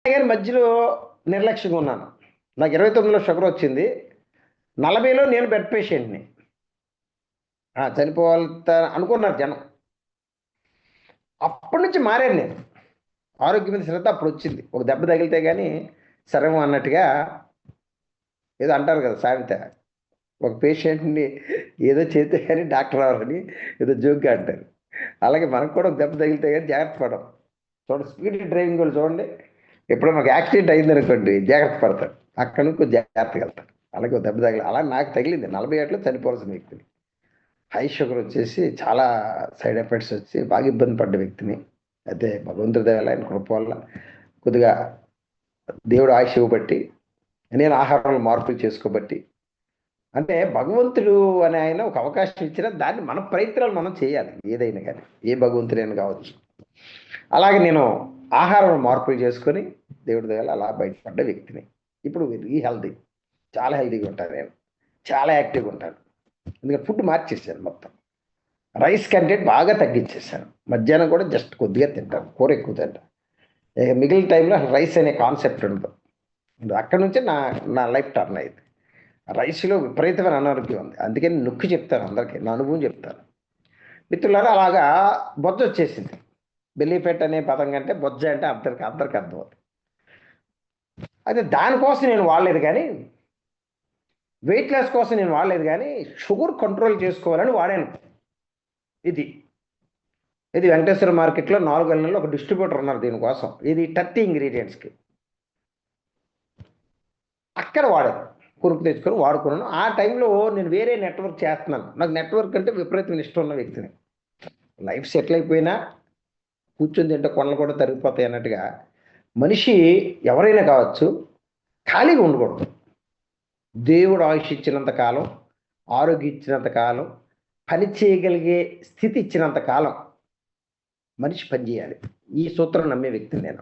కానీ మధ్యలో నిర్లక్ష్యంగా ఉన్నాను. నాకు 29లో షుగర్ వచ్చింది. 40లో నేను బెడ్ పేషెంట్‌ని. చనిపోవాలి అనుకున్నారు జనం. అప్పటి నుంచి మారాను నేను. ఆరోగ్యం మీద శ్రద్ధ అప్పుడొచ్చింది. ఒక దెబ్బ తగిలితే గాని శరం అన్నట్టుగా ఏదో అంటారు కదా సామెత. ఒక పేషెంట్‌ని ఏదో చేస్తే గాని డాక్టర్ అవ్వరని ఏదో జోక్‌గా అంటారు. అలాగే మనకు కూడా ఒక దెబ్బ తగిలితే గాని జాగ్రత్త పడం. చూడండి స్పీడ్ డ్రైవింగోళ్ళు చూడండి. ఎప్పుడైనా ఒక యాక్సిడెంట్ అయిందనుకోండి జాగ్రత్త పడతారు. అక్కడి నుంచి కొంచెం జాగ్రత్తగా వెళ్తారు. అలాగే ఒక దెబ్బ తగిలి అలా నాకు తగిలింది. 40 ఏటలో చనిపోవాల్సిన వ్యక్తిని. హై షుగర్ వచ్చేసి చాలా సైడ్ ఎఫెక్ట్స్ వచ్చి బాగా ఇబ్బంది పడ్డ వ్యక్తిని. అయితే భగవంతుడి దయ వల్ల ఆయన కృప వల్ల కొద్దిగా దేవుడు ఆయుష్ ఇవ్వబట్టి నేను ఆహారంలో మార్పులు చేసుకోబట్టి అంటే భగవంతుడు అనే ఆయన ఒక అవకాశం ఇచ్చినా దాన్ని మన ప్రయత్నాలు మనం చేయాలి ఏదైనా కానీ ఏ భగవంతుడైనా కావచ్చు. అలాగే నేను ఆహారంలో మార్పులు చేసుకొని దేవుడి దయ వల్ల అలా బయటపడ్డ వ్యక్తిని. ఇప్పుడు వెరీ హెల్తీ, చాలా హెల్తీగా ఉంటాను నేను. చాలా యాక్టివ్‌గా ఉంటాను. ఎందుకంటే ఫుడ్ మార్చేసాను మొత్తం. రైస్ కంటెంట్ బాగా తగ్గించేసాను. మధ్యాహ్నం కూడా జస్ట్ కొద్దిగా తింటాను. కూర ఎక్కువ తింటాను. ఇక మిగిలిన టైంలో రైస్ అనే కాన్సెప్ట్ ఉండదు. అక్కడి నుంచే నా నా లైఫ్ టర్న్ అయింది. రైస్‌లో విపరీతమైన అనారోగ్యం ఉంది. అందుకని నొక్కి చెప్తాను అందరికీ. నా అనుభవం చెప్తాను. మిత్రులారా అలాగా బొజ్జొచ్చేసింది. బెల్లీ ఫాట్ అనే పదం కంటే బొజ్జ అంటే అందరికి అర్థమవుతుంది. అయితే దానికోసం నేను వాడలేదు కానీ, వెయిట్ లాస్ కోసం నేను వాడలేదు కానీ, షుగర్ కంట్రోల్ చేసుకోవాలని వాడాను. ఇది. ఇది వెంకటేశ్వర మార్కెట్‌లో 4 నెలల్లో ఒక డిస్ట్రిబ్యూటర్ ఉన్నారు దీనికోసం. ఇది 30 ఇంగ్రీడియెంట్స్‌కి. అక్కడ వాడాను. కొనుక్కు తెచ్చుకొని వాడుకున్నాను. ఆ టైంలో నేను వేరే నెట్‌వర్క్ చేస్తున్నాను. నాకు నెట్‌వర్క్ అంటే విపరీతమైన ఇష్టం ఉన్న వ్యక్తిని. లైఫ్ సెటిల్ అయిపోయినా కూర్చొని తింటే కొండలు కూడా తరిగిపోతాయి అన్నట్టుగా మనిషి ఎవరైనా కావచ్చు ఖాళీగా ఉండకూడదు. దేవుడు ఆయుష్ ఇచ్చినంత కాలం, ఆరోగ్యం ఇచ్చినంత కాలం, పని చేయగలిగే స్థితి ఇచ్చినంత కాలం మనిషి పని చేయాలి. ఈ సూత్రం నమ్మే వ్యక్తిని నేను.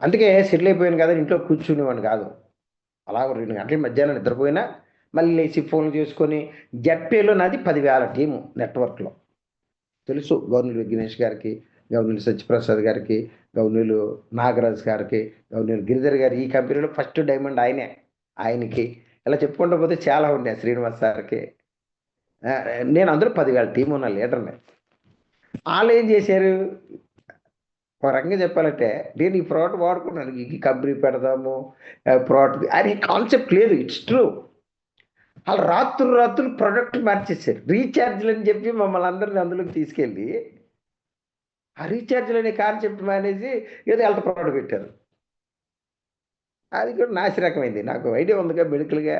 అందుకే సెటిల్ అయిపోయాను కదా ఇంట్లో కూర్చునేవాడిని కాదు. అలా 2 గంటలు మధ్యాహ్నం నిద్రపోయినా మళ్ళీ లేచి ఫోన్లు చేసుకొని జెడ్పేలో నాది 10,000 టీము నెట్వర్క్‌లో. తెలుసు గవర్నమెంట్ విఘ్నేష్ గారికి, గవర్నమెంట్ సత్యప్రసాద్ గారికి, గవర్నీలు నాగరాజు గారికి, గవర్నీలు గిరిధర్ గారు ఈ కంపెనీలో ఫస్ట్ డైమండ్ ఆయనే. ఆయనకి ఇలా చెప్పుకుంటూ పోతే చాలా ఉన్నాయి. శ్రీనివాస్ సార్‌కి. నేను అందులో 10,000 టీమ్ ఉన్న లీడర్‌ని. ఆళ్ళేం చేశారు? ఒక రకంగా చెప్పాలంటే నేను ఈ ప్రోడక్ట్ వాడుకున్నాను. ఈ కంపెనీ పెడదాము ప్రోడక్ట్ అనే కాన్సెప్ట్ లేదు. It's true. ఆళ్ళు రాత్రులు ప్రొడక్ట్ మార్చేసారు. రీచార్జ్‌లని చెప్పి మమ్మల్ని అందరిని అందులోకి తీసుకెళ్ళి ఆ రీచార్జ్‌లు అనే కాన్సెప్ట్ మానేసి ఏదో హెల్త్ ప్రోడక్ట్ పెట్టారు. అది కూడా నాసిరకమైంది. నాకు ఐడియా ఉందిగా మెడికల్‌గా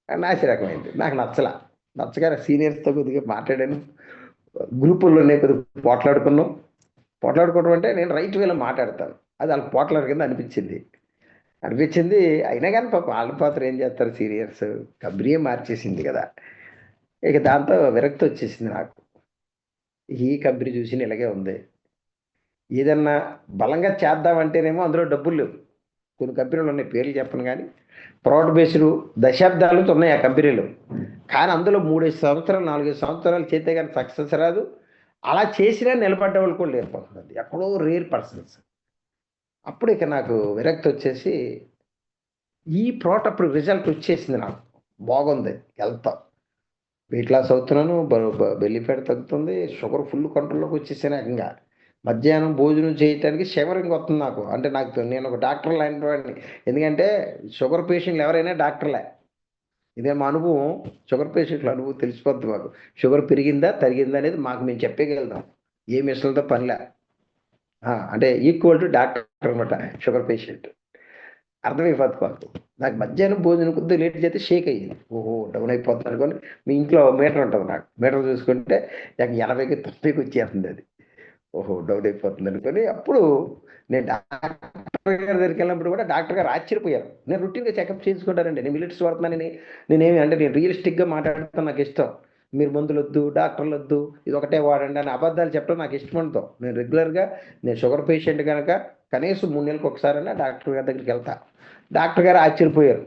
నాసిరకమైంది. నాకు నచ్చలా. నచ్చక సీనియర్స్‌తో కొద్దిగా మాట్లాడాను. గ్రూపుల్లోనే కొద్దిగా పోట్లాడుకున్నాం. పోట్లాడుకోవడం అంటే నేను రైట్ వేలో మాట్లాడతాను. అది ఆళ్ళకి పోట్లాట కింద అనిపించింది. అనిపించింది అయినా గాని పాపం ఆళ్ళ పాత్ర ఏం చేస్తారు సీనియర్స్. కంపెనీయే మార్చేసింది కదా! ఇక దాంతో విరక్తొచ్చేసింది నాకు. ఈ కంపెనీ చూసినా ఇలాగే ఉంది. ఏదన్నా బలంగా చేద్దామంటేనేమో అందులో డబ్బులు లేవు. కొన్ని కంపెనీలు ఉన్నాయి పేర్లు చెప్పను గానీ, ప్రౌడ్ బేస్డ్ దశాబ్దాల నుంచి ఉన్నాయి ఆ కంపెనీలు. కానీ అందులో 3, 5 సంవత్సరాలు, 4, 5 సంవత్సరాలు చేస్తే గాని సక్సెస్ రాదు. అలా చేసినా నిలబడ్డవాళ్ళు కూడా లేరు కొంతమంది. ఎక్కడో రేర్ పర్సన్స్. అప్పుడు ఇక నాకు విరక్తొచ్చేసి ఈ ప్రోడక్ట్ అప్పుడు రిజల్ట్ వచ్చేసింది నాకు. బాగుంది హెల్త్. వెయిట్ లాస్ అవుతున్నాను. బ బ బెల్లీ ఫ్యాట్ తగ్గుతుంది. షుగర్ ఫుల్ కంట్రోల్‌లోకి వచ్చేసాను ఏకంగా. మధ్యాహ్నం భోజనం చేయటానికి షివరింగ్ వస్తుంది నాకు. అంటే నేను ఒక డాక్టర్ లాంటి వాడిని. ఎందుకంటే షుగర్ పేషెంట్‌లు ఎవరైనా డాక్టర్లే. ఇదే మా అనుభవం. షుగర్ పేషెంట్‌ల అనుభవం తెలిసిపోద్ది మాకు. షుగర్ పెరిగిందా? తరిగిందా? అనేది మాకు మేము చెప్పేయగలుగుతాం. ఏ మిషన్‌లతో పనిలే. అంటే ఈక్వల్ టు డాక్టర్ అనమాట షుగర్ పేషెంట్. అర్థమైపోద్ది మాకు. నాకు మధ్యాహ్నం భోజనం కొద్దిగా లేట్ చేస్తే షేక్ అయ్యింది. ఓహో! డౌన్ అయిపోతుంది అనుకోని మీ ఇంట్లో మీటర్ ఉంటది నాకు. మీటర్ చూసుకుంటే 80కి 90కి వచ్చేస్తుందది. ఓహో! డౌన్ అయిపోతుందనుకోని అప్పుడు నేను డాక్టర్ గారి దగ్గరికెళ్ళినప్పుడు కూడా డాక్టర్ గారు ఆశ్చర్యపోయారు. నేను రొటీన్‌గా చెకప్ చేయించుకుంటానండి. నేను మిల్లెట్స్ వాడుతున్నానని నేనేమి అంటే నేను రియలిస్టిక్‌గా మాట్లాడటం నాకిష్టం. మీరు మందులొద్దు, డాక్టర్లొద్దు, ఇదొకటే వాడండి అని అబద్ధాలు చెప్పడం నాకిష్టముండదు. నేను రెగ్యులర్‌గా నేను షుగర్ పేషెంట్ గనక కనీసం 3 నెలలకొకసారన్నా డాక్టర్ గారి దగ్గరికెళ్తా. డాక్టర్ గారు ఆశ్చర్యపోయారు.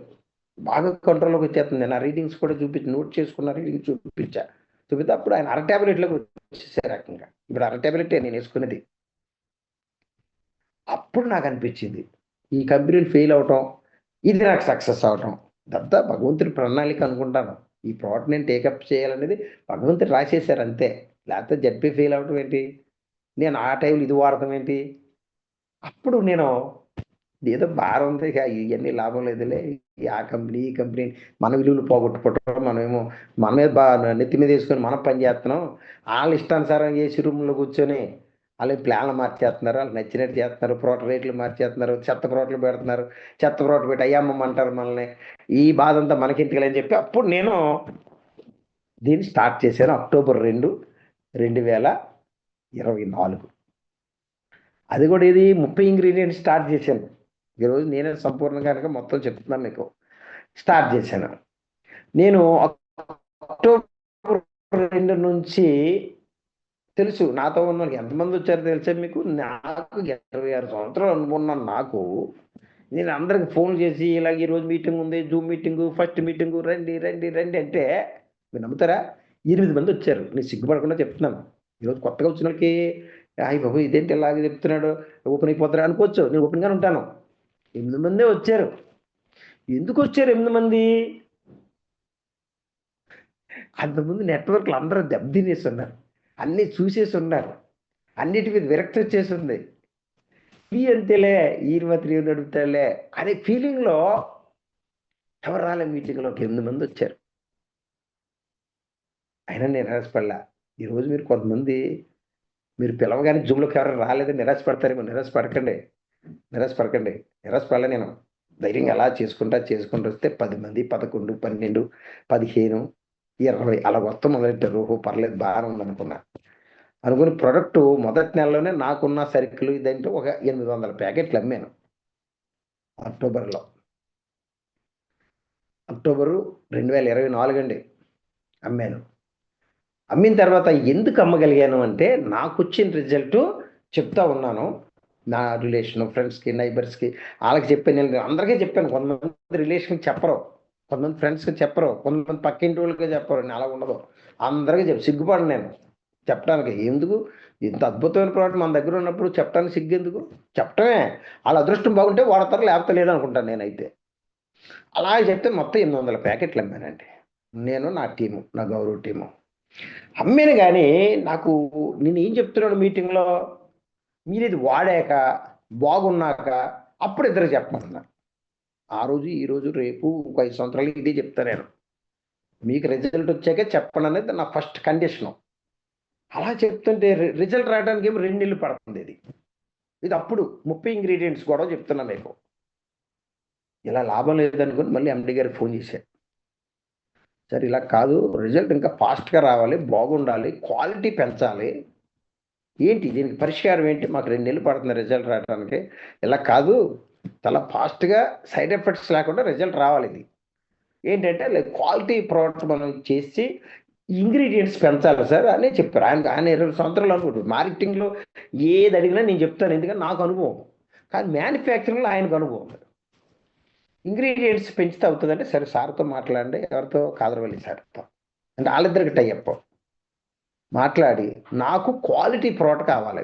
బాగా కంట్రోల్‌లోకి వచ్చేస్తుంది. నా రీడింగ్స్ కూడా నోట్ చేసుకున్న రీడింగ్స్ చూపించా. చూపితే అప్పుడు ఆయన అర టాబ్లెట్‌లోకి వచ్చేసారు ఏకంగా. ఇప్పుడు అర టాబ్లెటే నేనేసుకునేది. అప్పుడు నాకు అనిపించింది ఈ కంపెనీలు ఫెయిల్ అవటం, ఇది నాకు సక్సెస్ అవటం ఇదంతా భగవంతుడి ప్రణాళిక అనుకుంటాను. ఈ ప్రోడక్ట్ నేను టేకప్ చేయాలనేది భగవంతుడు రాసేశారు అంతే. లేకపోతే జడ్పీ ఫెయిల్ అవటం ఏంటి, నేను ఆ టైంలో ఇది వాడటం ఏంటి. అప్పుడు నేను ఏదో భారం ఉంది ఇక ఇవన్నీ లాభం లేదులే, ఆ కంపెనీ ఈ కంపెనీ మన విలువలు పోగొట్టుకోవటం, మనమేమో మన మీద నెత్తి మీద వేసుకొని మనం పని చేస్తున్నాం. వాళ్ళు ఇష్టానుసారం ఏసీ రూమ్లో కూర్చొని వాళ్ళు ప్లాన్లు మార్చేస్తున్నారు, వాళ్ళకి నచ్చినట్టు చేస్తున్నారు, ప్రోట రేట్లు మార్చేస్తున్నారు, చెత్త ప్రోటలు పెడుతున్నారు, చెత్త ప్రోట పెట్టి అయ్యమ్మమంటారు మనల్ని. ఈ బాధ అంతా మనకింటికి చెప్పి అప్పుడు నేను దీన్ని స్టార్ట్ చేశాను అక్టోబర్ 2, 2024. అది కూడా ఇది 30 ఇంగ్రీడియంట్స్ స్టార్ట్ చేశాను. ఈరోజు నేనే సంపూర్ణంగా కనుక మొత్తం చెప్తున్నాను మీకు. స్టార్ట్ చేశాను నేను అక్టోబర్ 2 నుంచి. తెలుసు నాతో ఉన్న వాళ్ళకి ఎంతమంది వచ్చారో తెలుసా మీకు? నాకు 26 సంవత్సరాలు అనుకున్నాను. నాకు నేను అందరికి ఫోన్ చేసి ఇలాగ ఈరోజు మీటింగ్ ఉంది, జూమ్ మీటింగు, ఫస్ట్ మీటింగు, రండి రండి రండి అంటే మీరు నమ్ముతారా? 8 మంది వచ్చారు. నేను సిగ్గుపడకుండా చెప్తున్నాను. ఈరోజు కొత్తగా వచ్చిన వాళ్ళకి అయ్యి బాబు ఇదేంటి ఇలాగ చెప్తున్నాడు, ఓపెన్ అయిపోతారా అనుకోవచ్చు. నేను ఓపెన్గానే ఉంటాను. 8 మందే వచ్చారు. ఎందుకు వచ్చారు 8 మంది? అంతకుముందు నెట్వర్క్లు అందరూ దెబ్బతినేసి ఉన్నారు, అన్నీ చూసేసి ఉన్నారు, అన్నిటి మీద విరక్తి వచ్చేసి ఉంది. అంతేలే ఈ మాత్రం నడుపుతాలే అనే ఫీలింగ్లో ఎవరు రాలే. మీటింగ్లోకి 8 మంది వచ్చారు, అయినా నేను నిరాశపడలా. ఈరోజు మీరు కొంతమంది మీరు పిలవగానే జూమ్లోకి ఎవరు రాలేదని నిరాశపడతారేమో. నిరాశపడకండి, నిరాశపడకండి. నిరాశపడలే నేను. ధైర్యంగా ఎలా చేసుకుంటూ వస్తే 10 మంది, 11, 12, 15, 20 అలా వస్తాం మొదలెట్టారు. ఓహో పర్లేదు బాగానే ఉందనుకున్నా. అనుకుని ప్రొడక్ట్ మొదటి నెలలోనే నాకున్న సరుకులు ఇదంటే ఒక 800 ప్యాకెట్లు అమ్మాను అక్టోబర్లో. అక్టోబరు 2024 అండి అమ్మాను. అమ్మిన తర్వాత ఎందుకు అమ్మగలిగాను అంటే నాకు వచ్చిన రిజల్ట్ చెప్తా ఉన్నాను. నా రిలేషన్ ఫ్రెండ్స్కి, నైబర్స్కి వాళ్ళకి చెప్పాను. నేను అందరికీ చెప్పాను. కొంతమంది రిలేషన్కి చెప్పరు, కొంతమంది ఫ్రెండ్స్కి చెప్పరు, కొంతమంది పక్కింటి వాళ్ళకి చెప్పరు. నేను అలా ఉండదు, అందరికీ సిగ్గుపడను నేను చెప్పడానికి. ఎందుకు? ఇంత అద్భుతమైన ప్రోడక్ట్ మన దగ్గర ఉన్నప్పుడు చెప్పడానికి సిగ్గు ఎందుకు? చెప్పటమే. వాళ్ళ అదృష్టం బాగుంటే వాడతారు, లేకపోతే లేదనుకుంటాను నేనైతే. అలా చెప్తే మొత్తం 800 ప్యాకెట్లు అమ్మానండి నేను, నా టీము, నా గౌరవ టీము అమ్మాను. కానీ నాకు నేను ఏం చెప్తున్నాడు మీటింగ్లో, మీరు ఇది వాడాక బాగున్నాక అప్పుడు ఇద్దరు చెప్పమన్నా. ఆ రోజు ఈ రోజు రేపు ఒక 5 సంవత్సరాలు ఇదే చెప్తాను నేను. మీకు రిజల్ట్ వచ్చాకే చెప్పండి అనేది నా ఫస్ట్ కండిషను. అలా చెప్తుంటే రిజల్ట్ రావడానికి ఏమో 2 నెలలు పడుతుంది. ఇది అప్పుడు 30 ఇంగ్రీడియంట్స్ కూడా చెప్తున్నా మీకు. ఇలా లాభం లేదనుకుని మళ్ళీ ఎండి గారికి ఫోన్ చేశాను. సార్ ఇలా కాదు, రిజల్ట్ ఇంకా ఫాస్ట్గా రావాలి, బాగుండాలి, క్వాలిటీ పెంచాలి, ఏంటి దీనికి పరిష్కారం ఏంటి? మాకు 2 నెలలు పడుతుంది రిజల్ట్ రావడానికి. ఇలా కాదు, చాలా ఫాస్ట్గా సైడ్ ఎఫెక్ట్స్ లేకుండా రిజల్ట్ రావాలి. ఇది ఏంటంటే క్వాలిటీ ప్రోడక్ట్ మనం చేసి ఇంగ్రీడియంట్స్ పెంచాలి సార్ అని చెప్పారు. ఆయన 20 సంవత్సరాలు అనుకుంటారు. మార్కెటింగ్లో ఏది అడిగినా నేను చెప్తాను, ఎందుకంటే నాకు అనుభవం. కానీ మ్యానుఫ్యాక్చరింగ్లో ఆయనకు అనుభవం. ఇంగ్రీడియంట్స్ పెంచితే అవుతుందంటే సరే సార్తో మాట్లాడండి, ఎవరితో? కాదరవల్లి సార్తో. అంటే వాళ్ళిద్దరికి టైఅప్ మాట్లాడి నాకు క్వాలిటీ ప్రోడక్ట్ కావాలి.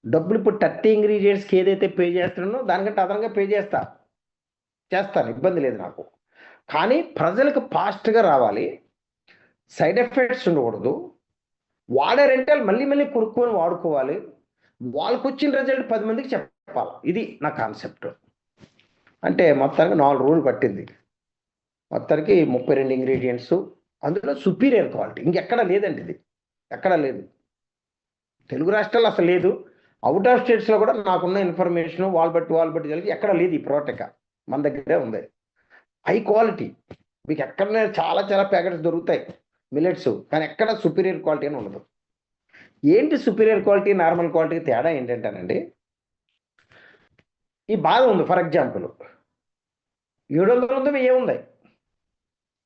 డబ్బులు ఇప్పుడు 30 ఇంగ్రీడియంట్స్కి ఏదైతే పే చేస్తున్నానో దానికంటే అదనంగా పే చేస్తాను, ఇబ్బంది లేదు నాకు. కానీ ప్రజలకు ఫాస్ట్గా రావాలి, సైడ్ ఎఫెక్ట్స్ ఉండకూడదు, వాడారంటే మళ్ళీ మళ్ళీ కొనుక్కొని వాడుకోవాలి, వాళ్ళకి వచ్చిన రిజల్ట్ 10 మందికి చెప్పాలి. ఇది నా కాన్సెప్ట్. అంటే మొత్తానికి 4 రోజులు పట్టింది. మొత్తానికి 32 ఇంగ్రీడియంట్స్, అందులో సుపీరియర్ క్వాలిటీ ఇంకెక్కడ లేదండి. ఇది ఎక్కడ లేదు, తెలుగు రాష్ట్రాల్లో అసలు లేదు. అవుట్ ఆఫ్ స్టేట్స్లో కూడా నాకున్న ఇన్ఫర్మేషన్ వాళ్ళు బట్టి తెలిసి ఎక్కడ లేదు ఈ ప్రోడక్ట్. మన దగ్గరే ఉంది. High quality. మీకు ఎక్కడనే చాలా చాలా ప్యాకెట్స్ దొరుకుతాయి మిల్లెట్స్, కానీ ఎక్కడ సుపీరియర్ క్వాలిటీ అని ఉండదు. ఏంటి సుపీరియర్ క్వాలిటీ, నార్మల్ క్వాలిటీ తేడా ఏంటంటేనండి, ఈ బాధ ఉంది. ఫర్ ఎగ్జాంపుల్ 700 ఉంది, 1000 ఉంది.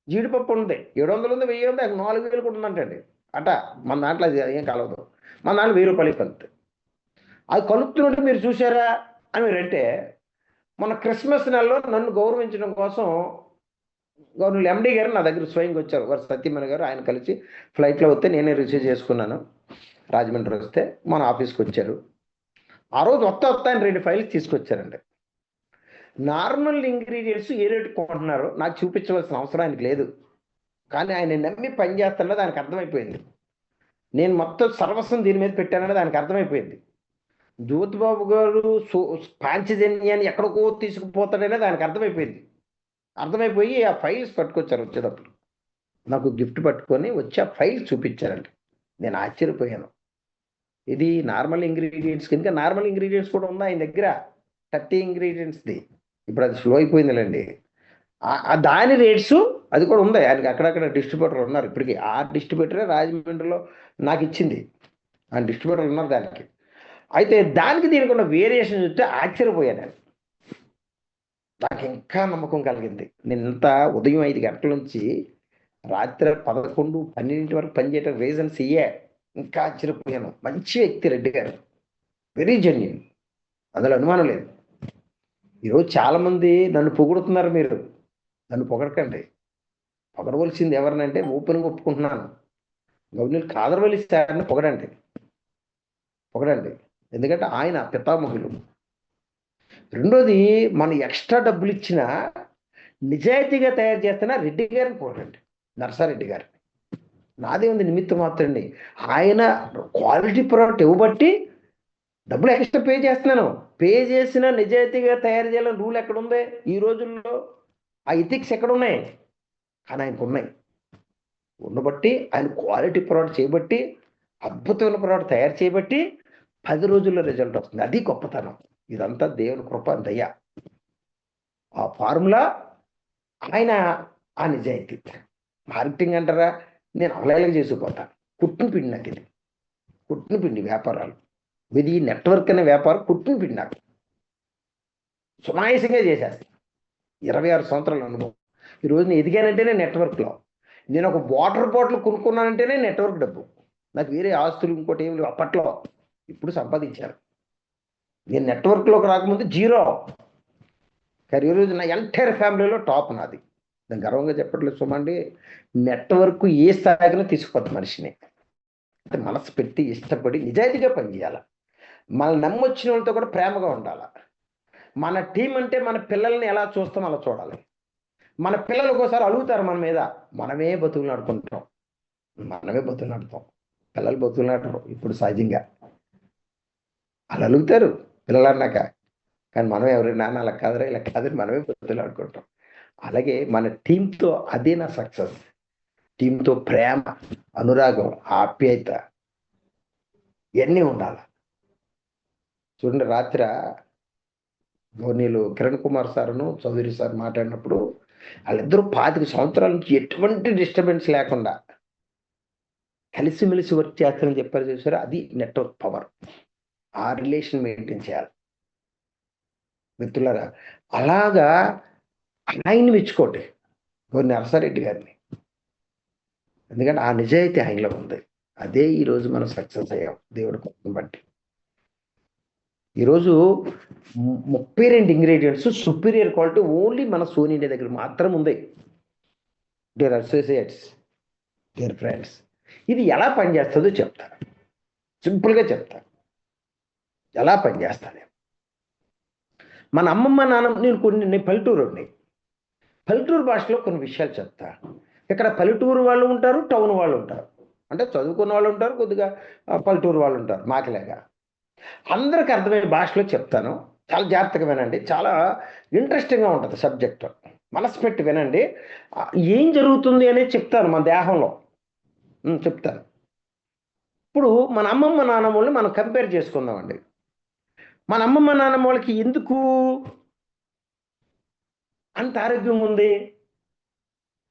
జీడిపప్పు ఉంది 700 ఉంది, 1000 ఉంది, 4000 కూడా ఉందంటండి. అట మన దాంట్లో అది ఏం కలవదు. మన దాంట్లో 1000 రూపాయలకి కలుపుతాయి. అది కలుపుతున్నట్టు మీరు చూసారా అని మీరంటే, మొన్న క్రిస్మస్ నెలలో నన్ను గౌరవించడం కోసం గవర్నర్ ఎండి గారు నా దగ్గర స్వయంగా వచ్చారు. వారు సత్యమణి గారు, ఆయన కలిసి ఫ్లైట్లో వస్తే నేనే రిసీవ్ చేసుకున్నాను. రాజమండ్రి వస్తే మన ఆఫీస్కి వచ్చారు. ఆ రోజు వస్తా అని 2 ఫైల్స్ తీసుకొచ్చారండి. నార్మల్ ఇంగ్రీడియంట్స్ ఏ రేటు కొంటున్నారో నాకు చూపించవలసిన అవసరం ఆయనకి లేదు. కానీ ఆయన నమ్మి పని చేస్తున్నది ఆయనకు అర్థమైపోయింది. నేను మొత్తం సర్వస్వం దీని మీద పెట్టానన్నది ఆయనకు అర్థమైపోయింది. జ్యోతిబాబు గారు పాంచజన్యాన్ని ఎక్కడికో తీసుకుపోతాడనేది ఆయనకు అర్థమైపోయింది. అర్థమైపోయి ఆ ఫైల్స్ పట్టుకొచ్చారు వచ్చేటప్పుడు. నాకు గిఫ్ట్ పట్టుకొని వచ్చి ఆ ఫైల్స్ చూపించారండి. నేను ఆశ్చర్యపోయాను. ఇది నార్మల్ ఇంగ్రీడియంట్స్ కింద నార్మల్ ఇంగ్రీడియంట్స్ కూడా ఉన్నాయి ఆయన దగ్గర. 30 ఇంగ్రీడియంట్స్ది. ఇప్పుడు అది స్లో అయిపోయిందిలేండి. దాని రేట్స్ అది కూడా ఉంది. ఆయనకి అక్కడక్కడ డిస్ట్రిబ్యూటర్లు ఉన్నారు ఇప్పటికీ. ఆ డిస్ట్రిబ్యూటరే రాజమండ్రిలో నాకు ఇచ్చింది. ఆ డిస్ట్రిబ్యూటర్లు ఉన్నారు దానికి. అయితే దానికి దీనికి ఉన్న వేరియేషన్ చూస్తే ఆశ్చర్యపోయాను నేను. నాకు ఇంకా నమ్మకం కలిగింది. నేను ఇంత ఉదయం 5 గంటల నుంచి రాత్రి 11, 12 వరకు పనిచేయడం రీజన్స్ ఇయ్యే. ఇంకా ఆశ్చర్యపోయాను. మంచి వ్యక్తి రెడ్డి గారు. Very genuine. అందులో అనుమానం లేదు. ఈరోజు చాలామంది నన్ను పొగుడుతున్నారు. మీరు నన్ను పొగడకండి. పొగడవలసింది ఎవరినంటే ఓపెన్గా ఒప్పుకుంటున్నాను. గవర్నర్ కాదరవల్లి సార్ని పొగడండి. ఎందుకంటే ఆయన పితామహులు. రెండోది, మనం ఎక్స్ట్రా డబ్బులు ఇచ్చినా నిజాయితీగా తయారు చేస్తున్న రెడ్డి గారిని పొగడండి. నరసారెడ్డి గారిని. నాదే ఉంది నిమిత్తం మాత్రం అండి. ఆయన క్వాలిటీ ప్రోడక్ట్ ఇవ్వబట్టి డబ్బులు ఎక్స్ట్రా పే చేస్తున్నాను. పే చేసిన నిజాయితీగా తయారు చేయాలని రూల్ ఎక్కడుంది ఈ రోజుల్లో? ఆ ఎథిక్స్ ఎక్కడున్నాయి? కానీ ఆయనకు ఉన్నాయి. ఉండబట్టి ఆయన క్వాలిటీ ప్రోడక్ట్ చేయబట్టి, అద్భుతమైన ప్రోడక్ట్ తయారు చేయబట్టి 10 రోజుల్లో రిజల్ట్ వస్తుంది. అది గొప్పతనం. ఇదంతా దేవుని కృప, దయ. ఆ ఫార్ములా ఆయన, ఆ నిజాయితీ. మార్కెటింగ్ అంటారా? నేను అవలేలకు చేసుకుపోతాను. కుట్టిన పిండి నాకు ఇది. కుట్టిన పిండి వ్యాపారాలు. ఇది నెట్వర్క్ అనే వ్యాపారం కుట్టిన పిండి నాకు. సునాయాసంగా చేసేస్తాను. 26 సంవత్సరాల అనుభవం. ఈరోజు నేను ఎదిగానంటేనే నెట్వర్క్లో. నేను ఒక వాటర్ బాటిల్ కొనుక్కున్నానంటేనే నెట్వర్క్ డబ్బు. నాకు వేరే ఆస్తులు ఇంకోటి ఏమి లేవు అప్పట్లో. ఇప్పుడు సంపాదించాను. నేను నెట్వర్క్లోకి రాకముందు జీరో. కానీ ఈరోజు నా ఎంటైర్ ఫ్యామిలీలో టాప్ నాది. నేను గర్వంగా చెప్పట్లేదు సుమండి. నెట్వర్క్ ఏ స్థాయిలో తీసుకుపోతుంది మనిషిని. అంటే మనసు పెట్టి ఇష్టపడి నిజాయితీగా పనిచేయాలి. మన నమ్మొచ్చిన వాళ్ళతో కూడా ప్రేమగా ఉండాలి. మన టీం అంటే మన పిల్లల్ని ఎలా చూస్తాం అలా చూడాలి. మన పిల్లలు ఒకసారి అడుగుతారు మన మీద, మనమే బతుకులాడుకుంటాం. పిల్లలు బతుకులాడరు ఇప్పుడు సహజంగా. వాళ్ళు అడుగుతారు పిల్లలు అన్నాక. కానీ మనం ఎవరైనా అలా కాదురా ఇలా కాదని మనమే బతుకులాడుకుంటాం. అలాగే మన టీంతో అదే నా సక్సెస్. టీంతో ప్రేమ, అనురాగం, ఆప్యాయత ఇవన్నీ ఉండాలి. చూడండి, రాత్రి గవర్నీలు కిరణ్ కుమార్ సార్ను చౌదరి సార్ మాట్లాడినప్పుడు వాళ్ళిద్దరూ 25 సంవత్సరాల నుంచి ఎటువంటి డిస్టర్బెన్స్ లేకుండా కలిసిమెలిసి వర్క్ చేస్తారని చెప్పారు చూసారు. అది నెట్వర్క్ పవర్. ఆ రిలేషన్ మెయింటైన్ చేయాలి మిత్రులారా. అలాగా ఆయన్ని మెచ్చుకోండి, గవర్నర్ నరసారెడ్డి గారిని. ఎందుకంటే ఆ నిజాయితీ ఆయనలో ఉంది. అదే ఈరోజు మనం సక్సెస్ అయ్యాం దేవుడి కోసం బట్టి. ఈరోజు 32 ఇంగ్రీడియంట్స్ సుపీరియర్ క్వాలిటీ ఓన్లీ మన సోనీ ఇండియా దగ్గర మాత్రం ఉంది. డియర్ అసోసియేట్స్, డియర్ ఫ్రెండ్స్, ఇది ఎలా పనిచేస్తుందో చెప్తాను. సింపుల్గా చెప్తాను ఎలా పనిచేస్తాను. మన అమ్మమ్మ నాన్నమ్మ, నేను పల్లెటూరు భాషలో కొన్ని విషయాలు చెప్తా. ఇక్కడ పల్లెటూరు వాళ్ళు ఉంటారు, టౌన్ వాళ్ళు ఉంటారు. అంటే చదువుకున్న వాళ్ళు ఉంటారు, కొద్దిగా పల్లెటూరు వాళ్ళు ఉంటారు మాకలేగా. అందరికి అర్థమయ్యే భాషలో చెప్తాను. చాలా జాగ్రత్తగా వినండి. చాలా ఇంట్రెస్టింగ్గా ఉంటుంది సబ్జెక్ట్. మనసు పెట్టి వినండి. ఏం జరుగుతుంది అనేది చెప్తాను మన దేహంలో. చెప్తాను. ఇప్పుడు మన అమ్మమ్మ నాన్నమ్మ వాళ్ళని మనం కంపేర్ చేసుకుందామండి. మన అమ్మమ్మ నాన్నమ్మ వాళ్ళకి ఎందుకు అంత ఆరోగ్యం ఉంది,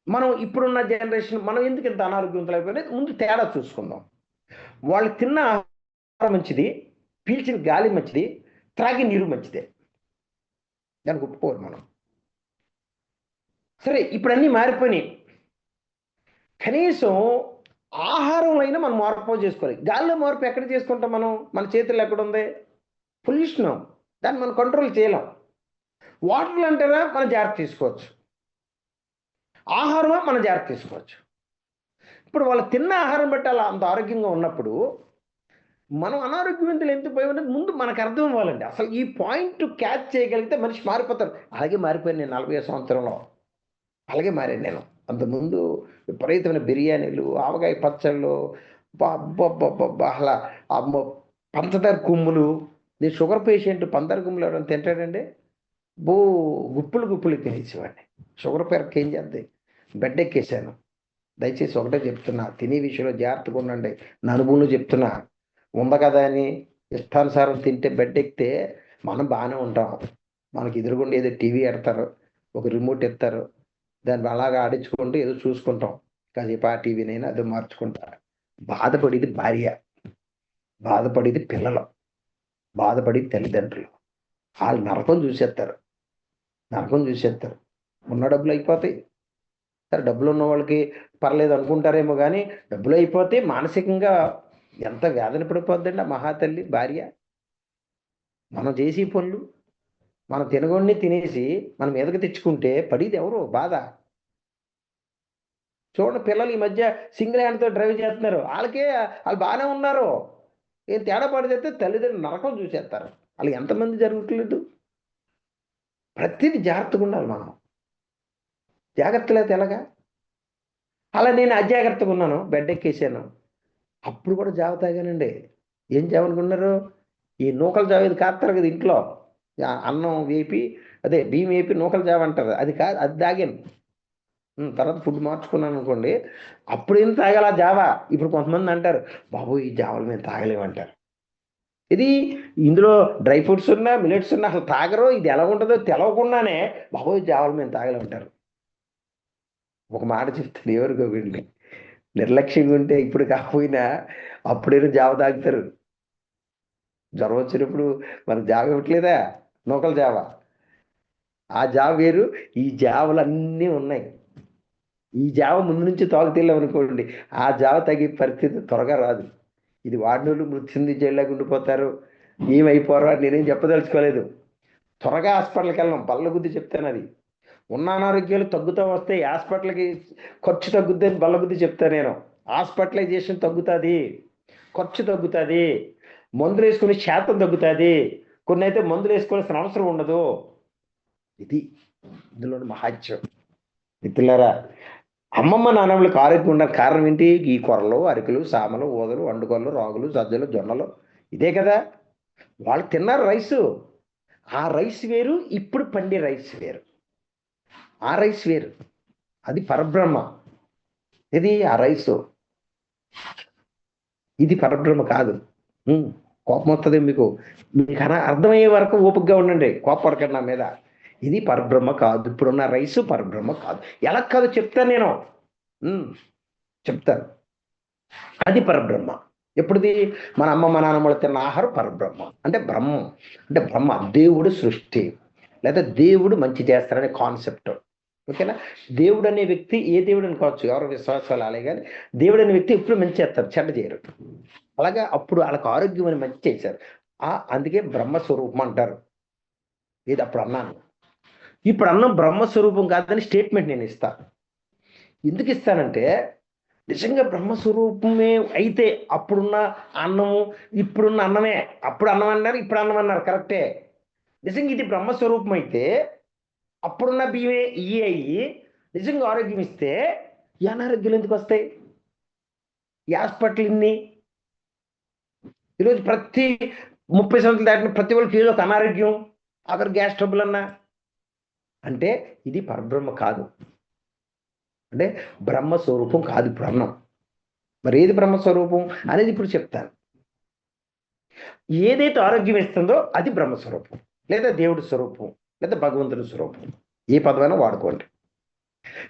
మనం ఇప్పుడున్న జనరేషన్ మనం ఎందుకు ఇంత అనారోగ్యంతో అయిపోయినది ముందు తేడా చూసుకుందాం. వాళ్ళు తిన్న ఆహారం మంచిది, పీల్చిన గాలి మంచిది, త్రాగి నీరు మంచిదే. దానికి ఒప్పుకోరు మనం. సరే, ఇప్పుడు అన్నీ మారిపోయినాయి. కనీసం ఆహారంలో అయినా మనం మార్పు చేసుకోవాలి. గాలిలో మార్పు ఎక్కడ చేసుకుంటాం మనం? మన చేతుల్లో ఎక్కడుంది? పొల్యూషన్. దాన్ని మనం కంట్రోల్ చేయలేం. వాటర్లు అంటారా మనం జాగ్రత్త తీసుకోవచ్చు, ఆహారమా మనం జాగ్రత్త తీసుకోవచ్చు. ఇప్పుడు వాళ్ళు తిన్న ఆహారం బట్టి అలా అంత ఆరోగ్యంగా ఉన్నప్పుడు మనం అనారోగ్యవంతులు ఎందుకు భయం అనేది ముందు మనకు అర్థం అవ్వాలండి. అసలు ఈ పాయింట్ క్యాచ్ చేయగలిగితే మనిషి మారిపోతారు. అలాగే మారిపోయాను నేను 40 సంవత్సరంలో. అలాగే మారాను నేను. అంతకుముందు విపరీతమైన బిర్యానీలు, ఆవకాయ పచ్చళ్ళు, అబ్బబ్బబ్బబ్బా! అమ్మో! పంచదార కుమ్ములు. నేను షుగర్ పేషెంట్ పంచదార కుమ్ములు ఎవరైనా తింటాడండి? అబ్బో! గుప్పులు గుప్పులు తినేసేవాడిని. షుగర్ పేరక ఏం చేద్ది? బెడ్ ఎక్కేసాను. దయచేసి ఒకటే చెప్తున్నా, తినే విషయంలో జాగ్రత్తగా ఉండండి. నా అనుభవంలో చెప్తున్నా. ఉంది కదా అని ఇష్టానుసారం తింటే బెడ్ ఎక్కితే మనం బాగానే ఉంటాం. మనకి ఎదురుగుండా ఏదో టీవీ ఎడతారు, ఒక రిమోట్ ఇస్తారు. దాన్ని అలాగా ఆడించుకుంటూ ఏదో చూసుకుంటాం. కాసేపు ఆ టీవీనైనా అదో మార్చుకుంటా. బాధపడేది భార్య, బాధపడేది పిల్లలు, బాధపడేది తల్లిదండ్రులు. వాళ్ళు నరకం చూసేస్తారు, నరకం చూసేస్తారు. ఉన్న డబ్బులు అయిపోతాయి. సరే డబ్బులు ఉన్న వాళ్ళకి పర్లేదు అనుకుంటారేమో కానీ, డబ్బులు అయిపోతే మానసికంగా ఎంత వేదన పడిపోద్దండి ఆ మహాతల్లి భార్య. మనం చేసే పనులు, మనం తినగొన్ని తినేసి మన మీదకి తెచ్చుకుంటే పడేది ఎవరు బాధ? చూడండి పిల్లలు ఈ మధ్య సింగిల్ హ్యాండ్‌తో డ్రైవ్ చేస్తున్నారు. ఆళ్ళకే ఆళ్ళు బానే ఉన్నారు. ఏం తేడా పడితే తల్లిదండ్రులు నరకం చూసేస్తారు. ఆళ్ళకి ఎంతమంది జరగట్లేదు? ప్రతీది జాగ్రత్తగుండాలి మనం. జాగ్రత్త లేతే ఎలాగా? అలా నేను అజాగ్రత్తగున్నాను. బెడ్డెక్కేసాను. అప్పుడు కూడా జావ తాగానండి. ఏం జావ అనుకున్నారు? ఈ నూకల జావ ఇది కాస్తారు కదా ఇంట్లో. అన్నం వేపి అదే బియ్యం వేపి నూకల జావ అంటారు. అది కాదు అది తాగాను. తర్వాత ఫుడ్ మార్చుకున్నాననుకోండి. అప్పుడేం తాగాల ఆ జావ. ఇప్పుడు కొంతమంది అంటారు, "బాబోయ్! ఈ జావలు మేము తాగలేమంటారు." ఇది ఇందులో డ్రై ఫ్రూట్స్ ఉన్నా, మిల్లెట్స్ ఉన్నా అసలు తాగరు. ఇది ఎలాగుంటదో తెలవకుండానే, "బాబోయ్! జావలు మేము తాగలేమంటారు." ఒక మాట చెప్తాను ఎవరికోకండి. నిర్లక్ష్యంగా ఉంటే ఇప్పుడు కాకపోయినా అప్పుడైనా జావ తాగుతారు. జ్వరం వచ్చినప్పుడు మనకు జావ ఇవ్వట్లేదా? నూకల జావ. ఆ జావ వేరు, ఈ జావలన్నీ ఉన్నాయి. ఈ జావ ముందు నుంచి తాగుతెళ్ళామనుకోండి, ఆ జావ తాగే పరిస్థితి త్వరగా రాదు. ఇది వాడినోళ్ళు మృత్యుంజయుల్లాగా ఉండిపోతారు. ఏమైపోరో అని నేనేం చెప్పదలుచుకోలేదు. త్వరగా హాస్పిటల్‌కెళ్ళం. బల్ల గుద్ది చెప్తానది. ఉన్న అనారోగ్యాలు తగ్గుతా వస్తాయి. హాస్పిటల్‌కి ఖర్చు తగ్గుద్దని బల్ల గుద్ది చెప్తా నేను. హాస్పిటలైజేషన్ తగ్గుతాది. ఖర్చు తగ్గుతాది. మందులేసుకునే శాతం తగ్గుతాది. కొన్నైతే మందులేసుకోవాల్సిన అవసరం ఉండదు. ఇది ఇందులోని మహాత్యం. మిత్రులారా, అమ్మమ్మ, నాన్నమ్మలకు ఆరోగ్యం ఉండడానికి కారణం ఏంటి? ఈ కొర్రలు, అరికెలు, సామలు, ఊదలు, అండుకొరలు, రాగులు, సజ్జలు, జొన్నలు ఇదే కదా! వాళ్ళు తిన్నారు రైసు. ఆ రైస్ వేరు, ఇప్పుడు పండే రైస్ వేరు. ఆ రైస్ వేరు. అది పరబ్రహ్మ. ఇది ఆ రైసు. ఇది పరబ్రహ్మ కాదు. హ్మ్. కోపమొస్తది మీకు. అర్థమయ్యే వరకు ఓపికగా ఉండండి. కోప్పడకండి నా మీద. ఇది పరబ్రహ్మ కాదు. ఇప్పుడున్న రైసు పరబ్రహ్మ కాదు. ఎలా కాదో చెప్తాను నేను. హ్మ్. చెప్తాను. అది పరబ్రహ్మ. ఎప్పుడుది? మన అమ్మమ్మ, నాన్నమ్మలు తిన్న ఆహారం పరబ్రహ్మ. అంటే బ్రహ్మం. అంటే బ్రహ్మ దేవుడు సృష్టి. లేదా దేవుడు మంచి చేస్తారనే కాన్సెప్ట్. ఓకేనా? దేవుడనే వ్యక్తి ఏ దేవుడని కావచ్చు. ఎవరి విశ్వాసాలు ఆళ్ళయి గాని, దేవుడనే వ్యక్తి ఎప్పుడు మంచి చేస్తారు. చెడ్డ చేయరు. అలాగా అప్పుడు ఆళ్ళకి ఆరోగ్యం అని మంచి చేశారు. అందుకే బ్రహ్మ స్వరూపం అంటారు. ఇది అప్పుడు అన్నాను. ఇప్పుడు అన్నం బ్రహ్మ స్వరూపం కాదని స్టేట్మెంట్ నేనిస్తా. ఎందుకిస్తానంటే నిజంగా బ్రహ్మస్వరూపమే అయితే అప్పుడున్న అన్నము, ఇప్పుడున్న అన్నమే. అప్పుడు అన్నం అన్నారు, ఇప్పుడు అన్నం అన్నారు కరెక్టే. నిజంగా ఇది బ్రహ్మస్వరూపం అయితే, అప్పుడున్న బియ్యమే ఇయ్యి అయ్యి, నిజంగా ఆరోగ్యం ఇస్తే, ఈ అనారోగ్యాలు ఎందుకొస్తాయి? ఈ హాస్పిటల్ ఇన్ని. ఈరోజు ప్రతి 30 సంవత్సరాలు దాటిన ప్రతి ఒక్కళ్ళకి ఏదో ఒక అనారోగ్యం, ఆఖరికి గ్యాస్ ట్రబుల్ అంటే ఇది పరబ్రహ్మ కాదు. అంటే బ్రహ్మస్వరూపం కాదు ఇప్పుడు అన్నం. మరి ఏది బ్రహ్మస్వరూపం అనేది ఇప్పుడు చెప్తాను. ఏదైతే ఆరోగ్యం ఇస్తుందో అది బ్రహ్మస్వరూపం. లేదా దేవుడి స్వరూపం. లేదా భగవంతుడి స్వరూపం. ఏ పదమైనా వాడుకోండి.